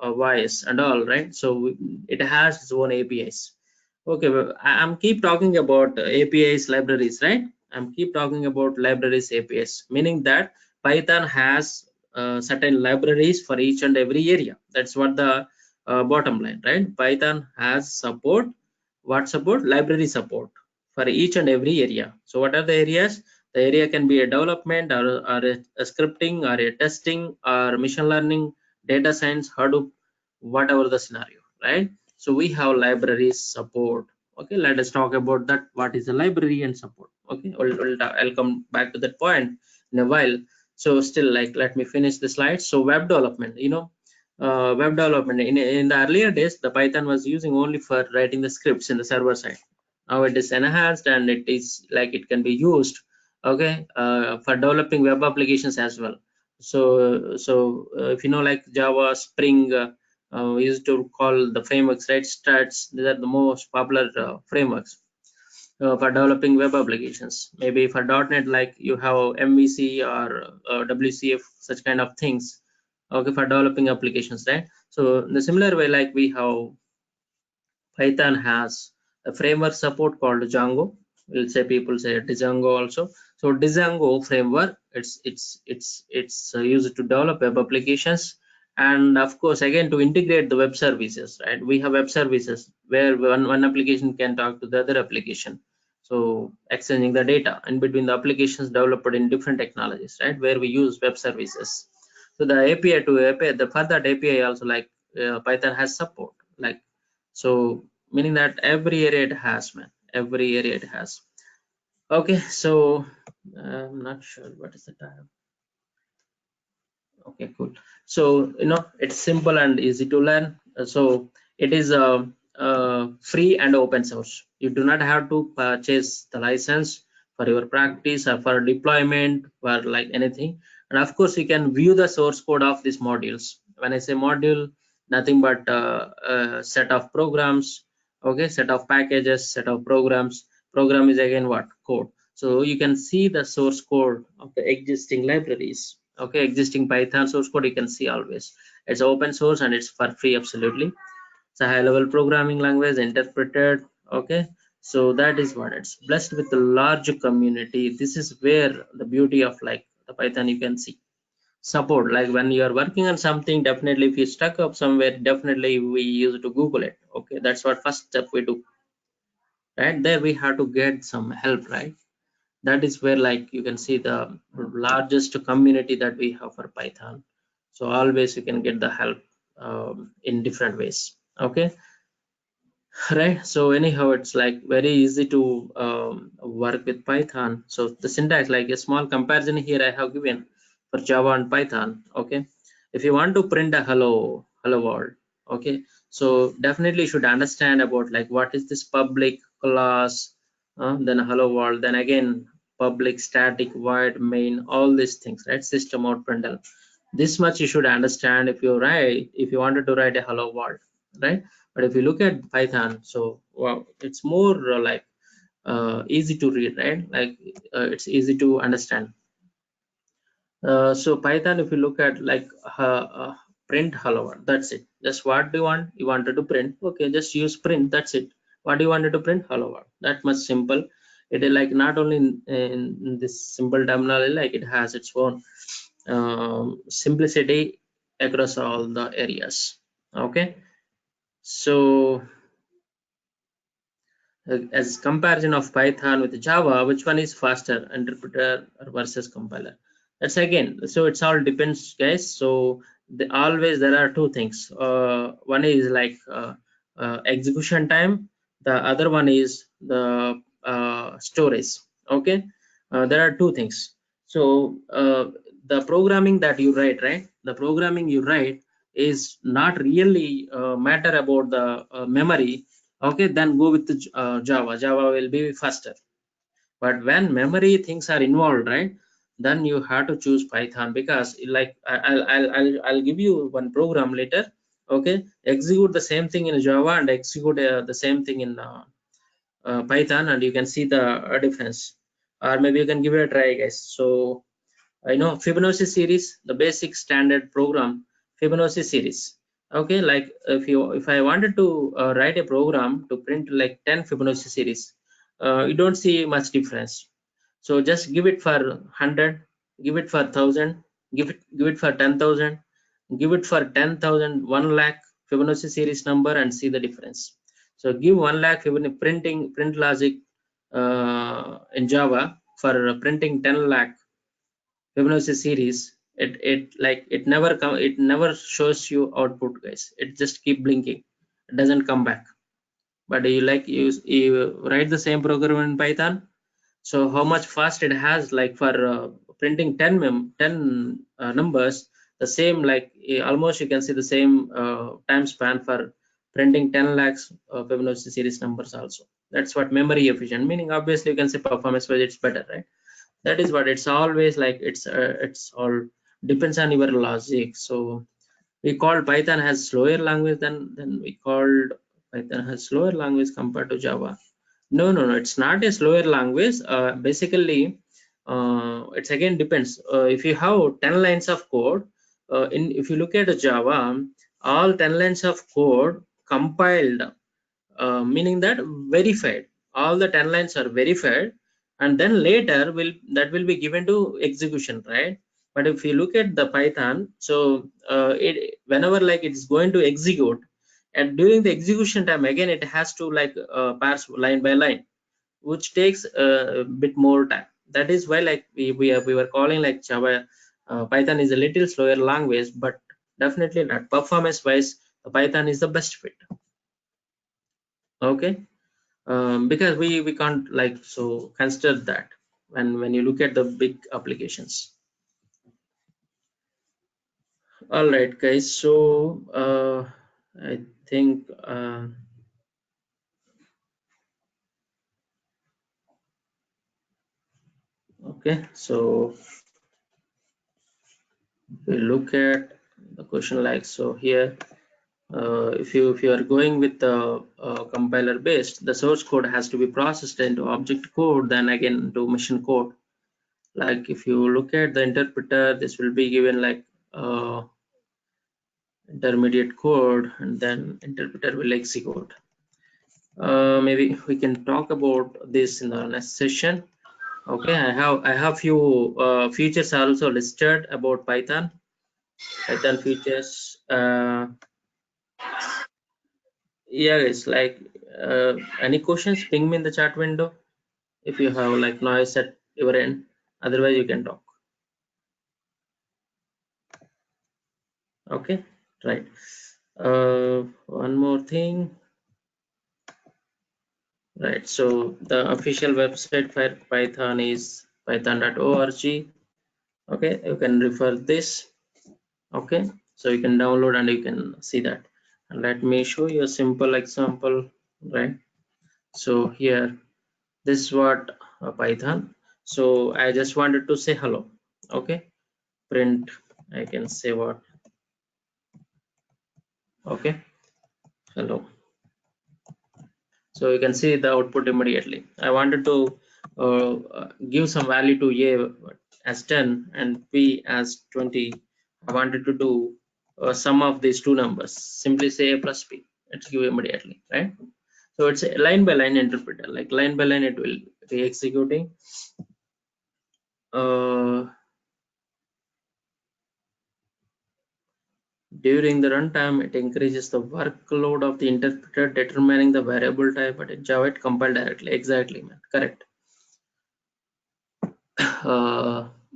Speaker 2: voice and all, right? So it has its own APIs. Okay, well, I'm keep talking about APIs libraries, right? I'm keep talking about libraries APIs, meaning that Python has certain libraries for each and every area. That's what the bottom line, right? Python has support. What support? Library support for each and every area. So what are the areas? The area can be a development, or a scripting, or a testing, or machine learning, data science, Hadoop, whatever the scenario, right? So we have libraries support. Okay, let us talk about that. What is a library and support? Okay, I'll come back to that point in a while. So still, like, let me finish the slide. So web development, you know, web development in the earlier days, the Python was using only for writing the scripts in the server side. Now it is enhanced, and it is like it can be used, okay, for developing web applications as well. So if you know, like Java, Spring, we used to call the frameworks, right? Struts. These are the most popular frameworks for developing web applications. Maybe for .NET, like you have MVC or WCF, such kind of things, okay, for developing applications, right? So in the similar way, like we have Python has a framework support called Django. We'll say, people say Django also. So Django framework, it's used to develop web applications, and of course again to integrate the web services, right? We have web services where one application can talk to the other application. So exchanging the data in between the applications developed in different technologies, right? Where we use web services. So the API to API, for that API also, like Python has support, like, so meaning that every area it has, man, every area it has. Okay, so I'm not sure what is the time. Okay, cool. So you know, it's simple and easy to learn. So it is free and open source. You do not have to purchase the license for your practice or for deployment or like anything. And of course you can view the source code of these modules. When I say module, nothing but a set of programs, okay, set of packages, set of programs. Program is again what? Code. So you can see the source code of the existing libraries, okay, existing Python source code. You can see always it's open source and it's for free, absolutely. It's a high level programming language, interpreted, okay. So that is what it's blessed with a large community. This is where the beauty of like the Python you can see. support. Like when you are working on something, definitely if you stuck up somewhere, definitely we use to Google it. Okay, that's what first step we do, right? There we have to get some help, right? That is where like you can see the largest community that we have for Python. So always you can get the help in different ways. Okay, right? So anyhow, it's like very easy to work with Python. So the syntax, like a small comparison here I have given for Java and Python. Okay, if you want to print a hello world, okay, so definitely you should understand about like what is this public class, then hello world, then again public static void main, all these things, right? System out println. This much you should understand if you wanted to write a hello world, right? But if you look at Python, so wow, it's more easy to read, right? Like it's easy to understand. So Python, if you look at like print hello world, that's it. Just what do you want? You wanted to print, okay, just use print, that's it. What do you wanted to print? Hello world. That much simple. It is like not only in this simple terminology, like it has its own simplicity across all the areas. Okay, so as comparison of Python with Java, which one is faster, interpreter versus compiler? That's again, so it's all depends, guys. So always there are two things. One is like execution time. The other one is the storage. Okay, there are two things. So the programming that you write, right? The programming you write is not really matter about the memory. Okay, then go with the Java will be faster. But when memory things are involved, right, then you have to choose Python, because like I'll give you one program later. Okay, execute the same thing in Java and execute the same thing in Python, and you can see the difference. Or maybe you can give it a try, guys. So I know Fibonacci series, the basic standard program, Fibonacci series. Okay, like if I wanted to write a program to print like 10 Fibonacci series, you don't see much difference. So just give it for 100, give it for 1000, give it for 10,000, give it for 10,000, 1 lakh Fibonacci series number, and see the difference. So give 1 lakh Fibonacci print logic in Java for printing 10 lakh Fibonacci series. It never shows you output, guys. It just keep blinking. It doesn't come back. But you write the same program in Python. So how much fast it has, like for printing 10 numbers, the same like almost you can see the same time span for printing 10 lakhs Fibonacci series numbers also. That's what memory efficient, meaning obviously you can say performance wise it's better, right? That is what it's always like. It's all depends on your logic. So we called Python has slower language than we called Python has slower language compared to Java. No, it's not a slower language. Basically it's again depends. If you have 10 lines of code, if you look at Java, all 10 lines of code compiled, meaning that verified, all the 10 lines are verified, and then later will be given to execution, right? But if you look at the Python, so it whenever like it's going to execute, and during the execution time again it has to like parse line by line, which takes a bit more time. That is why like we were calling like Java, Python is a little slower language, but definitely not performance wise, Python is the best fit. Okay, because we can't like so consider that when you look at the big applications. All right, guys, so I think okay, so we look at the question like so here. If you are going with the compiler based, the source code has to be processed into object code, then again to machine code. Like if you look at the interpreter, this will be given like intermediate code, and then interpreter will execute. Maybe we can talk about this in the next session. Okay, I have few features also listed about Python features. Yeah, it's like any questions, ping me in the chat window if you have like noise at your end. Otherwise, you can talk. Okay, right. One more thing. Right, so the official website for Python is python.org. Okay, you can refer this. Okay, so you can download and you can see that. And let me show you a simple example. Right, so here this is what Python. So I just wanted to say hello. Okay, print, I can say what. Okay, hello. So you can see the output immediately. I wanted to give some value to A as 10 and B as 20. I wanted to do sum of these two numbers. Simply say A plus B. It's give immediately, right? So it's a line by line interpreter. Like line by line, it will be executing. During the runtime, it increases the workload of the interpreter, determining the variable type, but in Java it compiled directly. Exactly, man. Correct.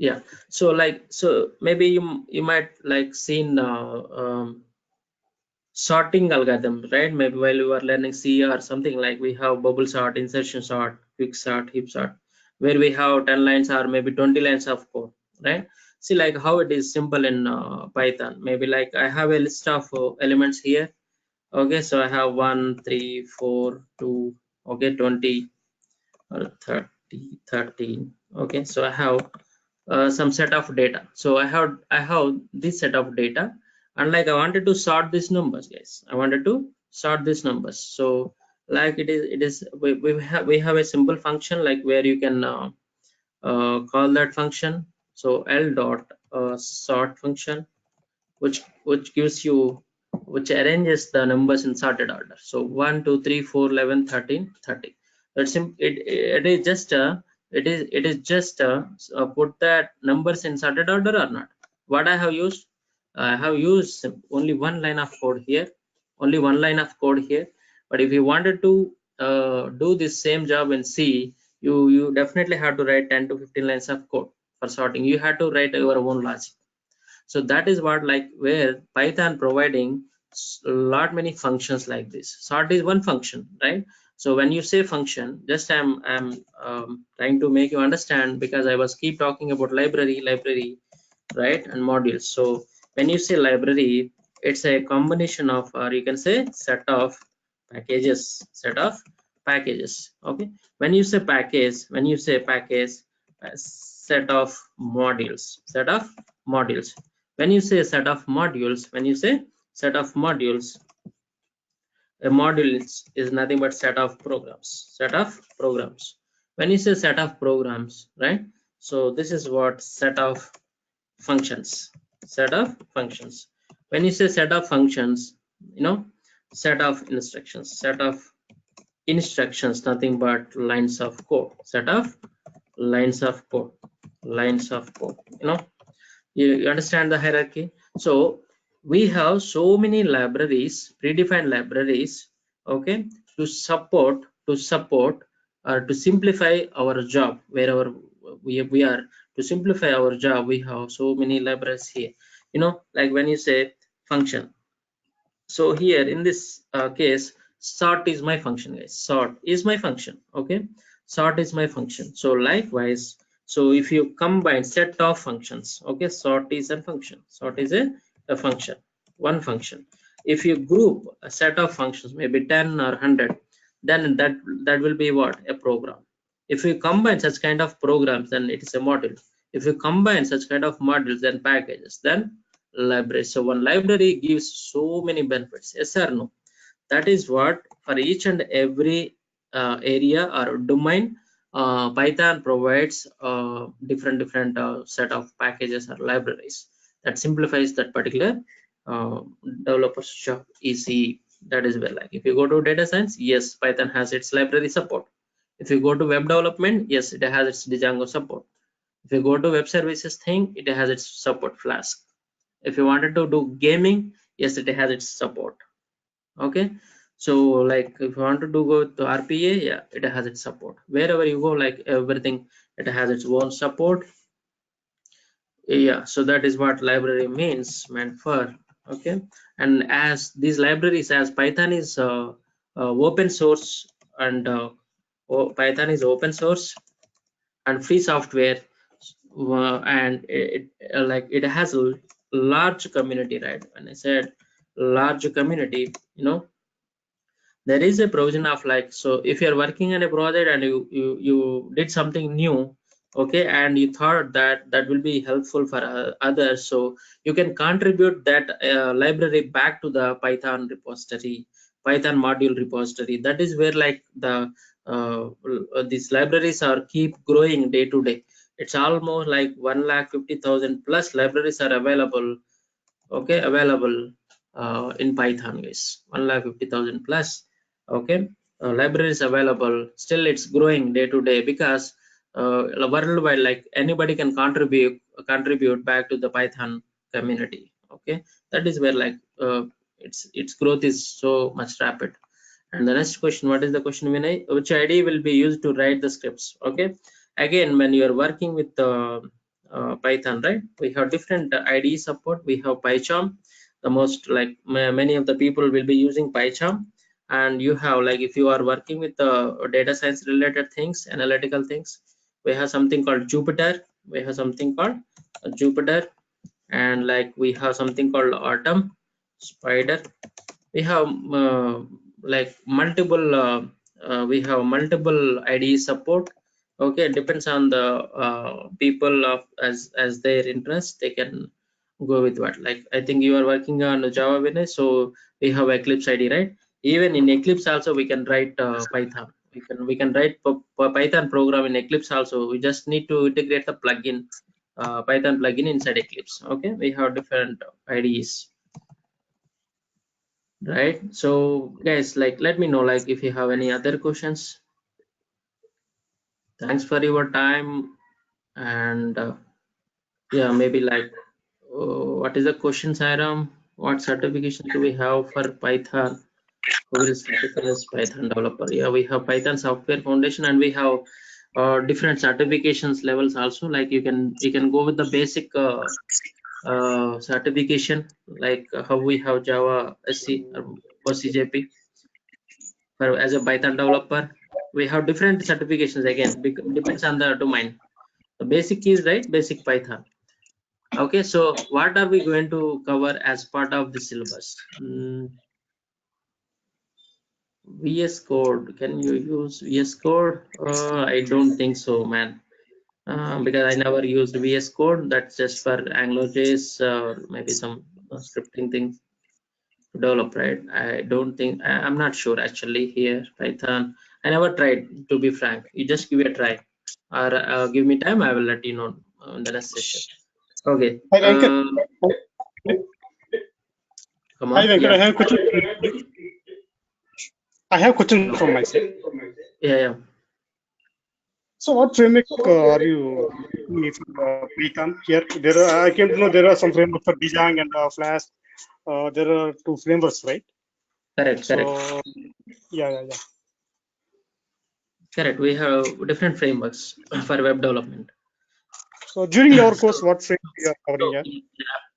Speaker 2: Yeah, so like, so maybe you might like seen sorting algorithm, right? Maybe while you are learning C or something, like we have bubble sort, insertion sort, quick sort, heap sort, where we have 10 lines or maybe 20 lines of code, right? See like how it is simple in Python. Maybe like I have a list of elements here. Okay, so I have 1 3 4 2, okay, 20 or 30 13. Okay, so I have some set of data. So I have this set of data, and like I wanted to sort these numbers, guys. I wanted to sort these numbers. So like we have a simple function like where you can call that function. So L dot sort function, which gives you, which arranges the numbers in sorted order. So 1 2 3 4 11 13 30. That's it is just put that numbers in sorted order or not. What I have used, I have used only one line of code here, only one line of code here. But if you wanted to do this same job in C, you definitely have to write 10 to 15 lines of code for sorting. You have to write your own logic. So that is what, like, where Python providing lot many functions like this. Sort is one function, right? So when you say function, just I'm trying to make you understand, because I was keep talking about library, right, and modules. So when you say library, it's a combination of, or you can say set of packages. Okay, when you say package, set of modules. When you say set of modules, a module is nothing but set of programs. When you say set of programs, right? So this is what set of functions. When you say set of functions, you know, set of instructions, nothing but lines of code. Set of lines of code. You know, you understand the hierarchy. So we have so many libraries, predefined libraries, okay, to support or to simplify our job. Wherever we are, to simplify our job, we have so many libraries here. You know, like when you say function, so here in this case, sort is my function, guys. Sort is my function. Okay, sort is my function. So likewise, so if you combine set of functions, okay, sort is a function. Sort is a function, one function. If you group a set of functions, maybe 10 or 100, then that will be what? A program. If you combine such kind of programs, then it is a module. If you combine such kind of modules, then packages, then library. So one library gives so many benefits. Yes or no? That is what, for each and every area or domain, Python provides different set of packages or libraries that simplifies that particular uh, developer's job easy. That is where, like, if you go to data science, yes, Python has its library support. If you go to web development, yes, it has its Django support. If you go to web services thing, it has its support Flask. If you wanted to do gaming, yes, it has its support. Okay, so like if you want to do go to RPA, yeah, it has its support. Wherever you go, like everything, it has its own support. Yeah, so that is what library meant for. Okay, and as these libraries, as Python is open source, and Python is open source and free software, and like it has a large community, right? When I said large community, there is a provision of like, so if you're working on a project and you did something new, okay, and you thought that that will be helpful for others, so you can contribute that library back to the Python repository, Python module repository. That is where like the these libraries are keep growing day to day. It's almost like 150,000 plus libraries are available, okay, available in Python, guys. 150,000 plus, okay, libraries available. Still it's growing day to day, because worldwide, like anybody can contribute back to the Python community. Okay, that is where like its growth is so much rapid. And the next question, what is the question, Vinay? Which ID will be used to write the scripts? Okay, again, when you are working with Python, right, we have different IDE support. We have PyCharm. The most like many of the people will be using PyCharm. And you have like, if you are working with data science related things, analytical things, we have something called Jupyter. We have something called Jupyter, and like we have something called Atom, Spider. We have like multiple we have multiple IDE support. Okay, it depends on the people of as their interest, they can go with what. Like I think you are working on Java, Vinay, so we have Eclipse ID, right? Even in Eclipse also we can write Python. We can write Python program in Eclipse also. We just need to integrate the plugin, Python plugin inside Eclipse. Okay, we have different IDEs, right? So guys, like let me know like if you have any other questions. Thanks for your time. And yeah, maybe like what is the question, Sairam? What certification do we have for Python? Who will certify as Python developer? Yeah, we have Python Software Foundation, and we have different certifications levels also. Like you can go with the basic certification, like how we have Java SC or OCJP. For as a Python developer, we have different certifications. Again, depends on the domain. The basic is right, basic Python. Okay, so what are we going to cover as part of the syllabus? VS Code. Can you use VS Code? I don't think so, man. Because I never used VS Code. That's just for AngularJS or maybe some scripting things to develop, right? I don't think, I'm not sure actually here. Python, I never tried, to be frank. You just give it a try, or give me time, I will let you know in the next session. Okay.
Speaker 4: Hi, Venkat.
Speaker 2: Come
Speaker 4: Hi,
Speaker 2: on.
Speaker 4: Venkat.
Speaker 2: Yeah.
Speaker 4: I have a question. I have a question from my side.
Speaker 2: Yeah.
Speaker 4: So, what framework are you using for Python here? I came to know there are some frameworks for Django and Flash. There are two frameworks, right?
Speaker 2: Correct.
Speaker 4: So, yeah.
Speaker 2: Correct. We have different frameworks for web development.
Speaker 4: So, during your course, what framework you are covering here?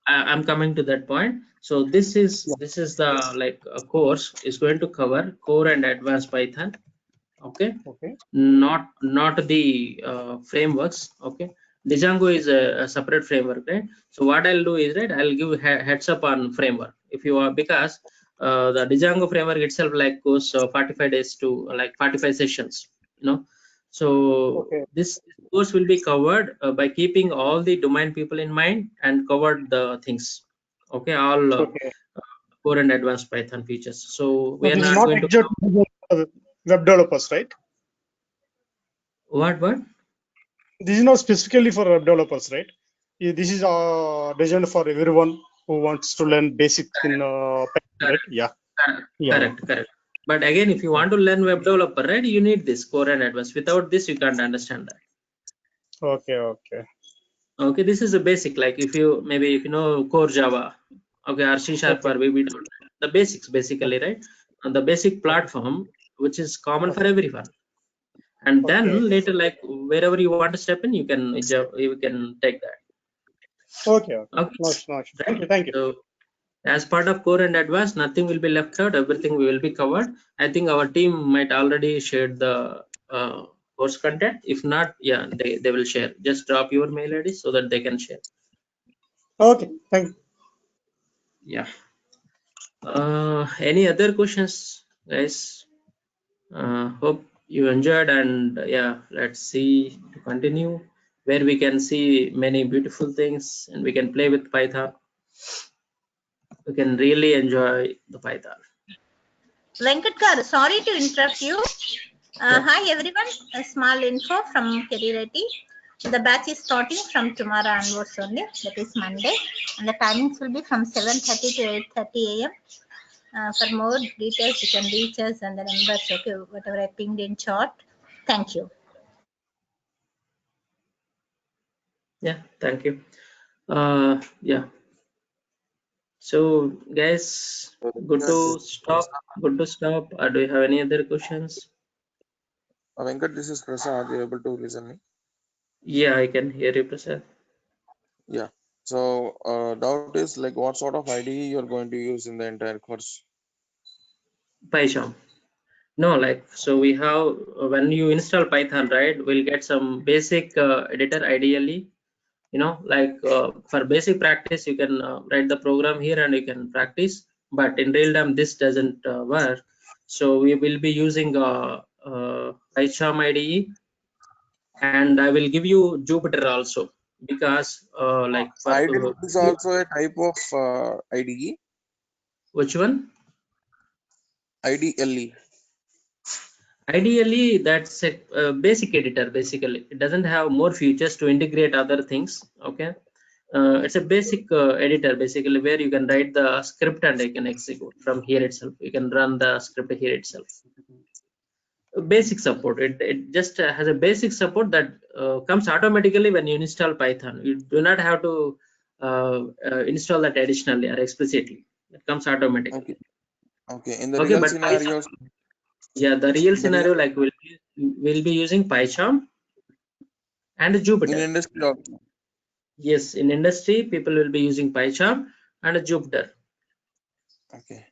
Speaker 2: I'm coming to that point. So this is the like a course is going to cover core and advanced Python. Okay. Not the frameworks. Okay, Django is a separate framework, right? So what I'll do is, right, I'll give heads up on framework if you are, because the Django framework itself like goes 45 days to like 45 sessions, so this course will be covered by keeping all the domain people in mind and covered the things. Okay, all core and advanced Python features. So we
Speaker 4: So
Speaker 2: are
Speaker 4: this is
Speaker 2: not
Speaker 4: not
Speaker 2: going to
Speaker 4: exact for web developers, right?
Speaker 2: what.
Speaker 4: This is not specifically for web developers, right? This is designed for everyone who wants to learn basic in Python, right? Yeah.
Speaker 2: Correct. But again, if you want to learn web developer, right, you need this core and advanced. Without this, you can't understand that.
Speaker 4: Okay, okay.
Speaker 2: Okay, this is a basic. Like if you maybe if you know core Java, okay, or C#
Speaker 4: Okay.
Speaker 2: or VB, the basics basically, right? And the basic platform which is common for everyone. And
Speaker 4: Okay.
Speaker 2: then later, like wherever you want to step in, you can take that.
Speaker 4: Okay, okay.
Speaker 2: Okay,
Speaker 4: Nice, nice.
Speaker 2: right?
Speaker 4: Thank you, thank you.
Speaker 2: So as part of core and advanced, nothing will be left out. Everything will be covered. I think our team might already shared the course content. If not, yeah, they will share. Just drop your mail ID so that they can share.
Speaker 4: Okay, thank you.
Speaker 2: Yeah. Any other questions, guys? Hope you enjoyed, and yeah, let's see to continue where we can see many beautiful things and we can play with Python. We can really enjoy the Python.
Speaker 5: Venkat garu, sorry to interrupt you.
Speaker 2: Yeah.
Speaker 5: Hi everyone, a small info from Kerirati. The batch is starting from tomorrow onwards only, that is Monday, and the timings will be from 7:30 to 8:30 a.m. For more details, you can reach us and the numbers, okay, whatever I pinged in chat. Thank you.
Speaker 2: Yeah, thank you. Yeah. So guys, good to stop. Good to stop. Do you have any other questions?
Speaker 6: Venkat, this is Prasad. Are you able to listen me?
Speaker 2: Yeah, I can hear you, Prasad.
Speaker 6: Yeah. So doubt is like what sort of IDE you're going to use in the entire course?
Speaker 2: PyCharm. No, like so we have when you install Python, right? We'll get some basic editor ideally. You know, like for basic practice, you can write the program here and you can practice. But in real time, this doesn't work. So we will be using PyCharm IDE, and I will give you Jupyter also because like for
Speaker 6: IDE is also a type of IDE.
Speaker 2: which one?
Speaker 6: IDLE.
Speaker 2: Ideally, that's a basic editor. Basically, it doesn't have more features to integrate other things. Okay, it's a basic editor basically where you can write the script and you can execute from here itself. You can run the script here itself. Basic support. It just has a basic support that comes automatically when you install Python. You do not have to install that additionally or explicitly. It comes automatically.
Speaker 6: Okay. Okay. In the
Speaker 2: Okay,
Speaker 6: real
Speaker 2: but
Speaker 6: scenarios,
Speaker 2: yeah, the real
Speaker 6: in the real
Speaker 2: scenario like we'll be using PyCharm and
Speaker 6: in
Speaker 2: Jupyter.
Speaker 6: industry also.
Speaker 2: Yes, in industry, people will be using PyCharm and Jupyter.
Speaker 6: Okay.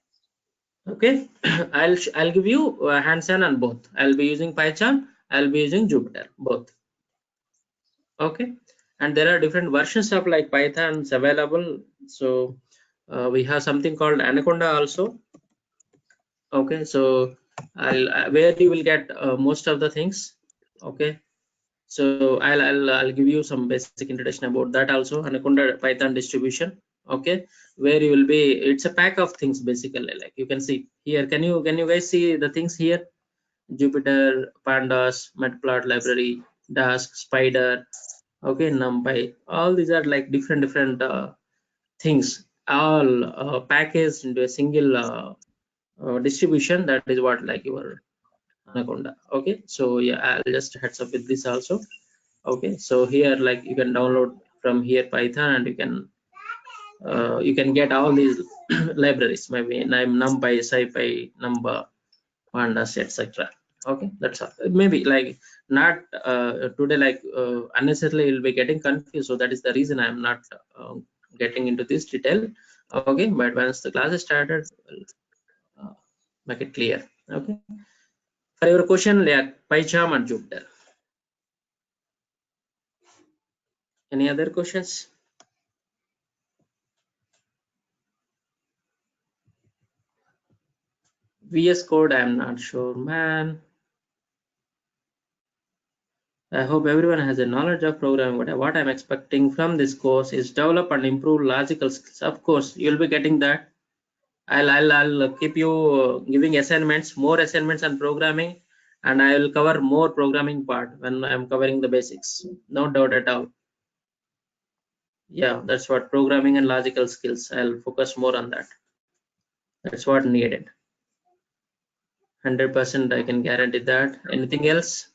Speaker 2: Okay, I'll give you hands-on on both. I'll be using PyCharm. I'll be using Jupyter, both. Okay, and there are different versions of like Pythons available. So we have something called Anaconda also. Okay, so I'll where you will get most of the things. Okay, so I'll give you some basic introduction about that also. Anaconda Python distribution. Okay, where you will be, it's a pack of things basically. Like you can see here. Can you guys see the things here? Jupyter, Pandas, Matplotlib library, Dask, Spider. Okay, NumPy. All these are like different things, all packaged into a single distribution. That is what like your Anaconda. Okay, so yeah, I'll just heads up with this also. Okay, so here like you can download from here Python and you can get all these libraries, maybe NumPy, SciPy, Number, Pandas, etc. Okay, that's all. Maybe like not today, like unnecessarily you'll be getting confused, so that is the reason I'm not getting into this detail. Okay, but once the class is started, we'll make it clear. Okay, for your question, like PyCharm and Jupyter. Any other questions? VS Code, I'm not sure, man. I hope everyone has a knowledge of programming. What I'm expecting from this course is develop and improve logical skills. Of course, you'll be getting that. I'll keep you giving assignments, more assignments on programming, and I will cover more programming part when I'm covering the basics. No doubt at all. Yeah, that's what programming and logical skills. I'll focus more on that. That's what needed. 100% I can guarantee that. Anything else?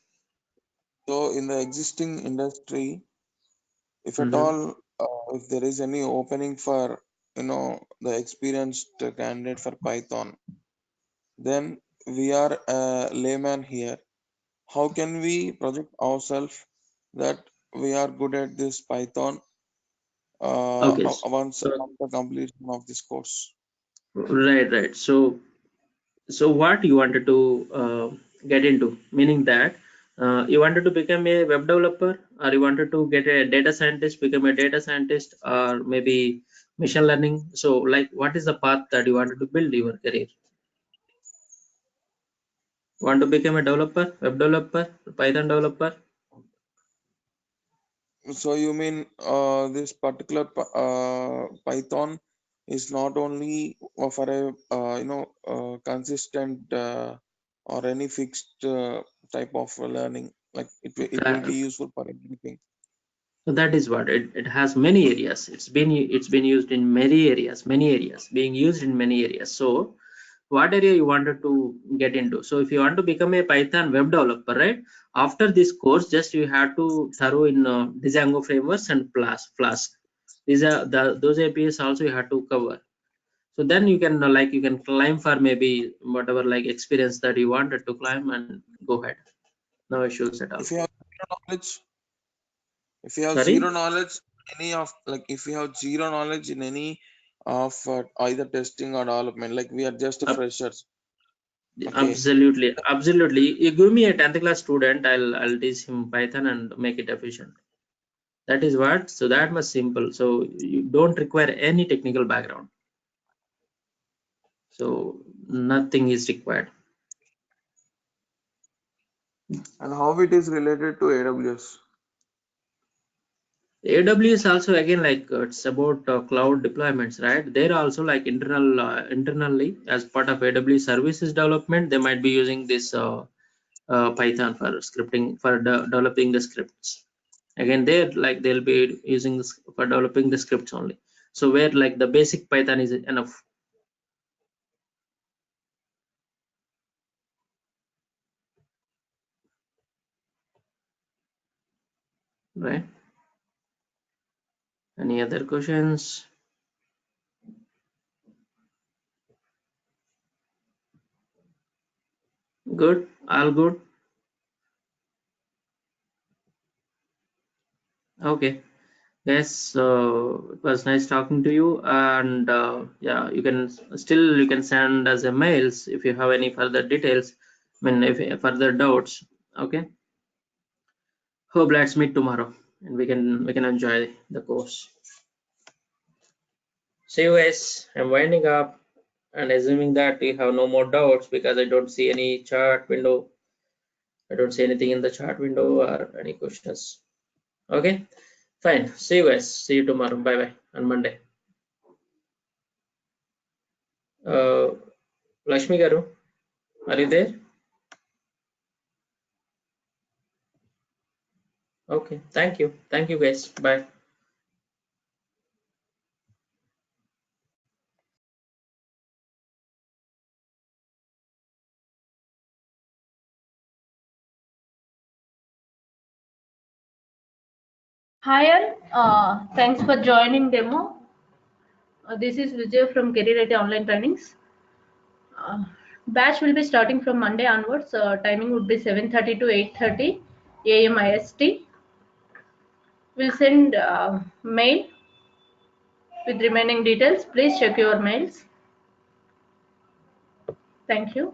Speaker 6: So in the existing industry, if at all, if there is any opening for, the experienced candidate for Python, then we are a layman here. How can we project ourselves that we are good at this Python
Speaker 2: Okay.
Speaker 6: once
Speaker 2: So,
Speaker 6: after completion of this course?
Speaker 2: right. So what you wanted to get into, meaning that you wanted to become a web developer, or you wanted to get a data scientist, become a data scientist, or maybe machine learning. So like, what is the path that you wanted to build your career? Want to become a developer, web developer, Python developer?
Speaker 6: So you mean this particular Python is not only for a consistent or any fixed type of learning, like it will be useful for everything.
Speaker 2: So that is what it has many areas. It's been used in many areas, being used in many areas. So what area you wanted to get into? So if you want to become a Python web developer, right, after this course, just you have to thorough in Django frameworks and Flask. These are those APIs also you have to cover. So then you can you can climb for maybe whatever like experience that you wanted to climb and go ahead. No issues at all.
Speaker 6: If you have
Speaker 2: Sorry?
Speaker 6: zero knowledge, any of if you have zero knowledge in any of either testing or development, like we are just freshers. Okay.
Speaker 2: Absolutely. You give me a 10th class student, I'll teach him Python and make it efficient. That is what. So that much simple. So you don't require any technical background. So nothing is required.
Speaker 6: And how it is related to AWS?
Speaker 2: AWS also again it's about cloud deployments, right? They're also like internally as part of AWS services development. They might be using this Python for scripting for developing the scripts. Again, they'll be using this for developing the scripts only. So where like the basic Python is enough. Right? Any other questions? Good, all good. Okay. Yes, it was nice talking to you, and yeah, you can send us a mails if you have any further details. I mean, if further doubts. Okay. Hope let's meet tomorrow, and we can enjoy the course. See you guys. I'm winding up and assuming that you have no more doubts because I don't see any chart window. I don't see anything in the chart window or any questions. Okay, fine. See you guys. See you tomorrow. Bye bye on Monday. Lakshmi Garu, are you there? Okay, thank you. Thank you guys. Bye.
Speaker 7: Hi all, thanks for joining demo. This is Vijay from Career Online Trainings. Batch will be starting from Monday onwards. Timing would be 7:30 to 8:30 a.m. IST. We'll send mail with remaining details. Please check your mails. Thank you.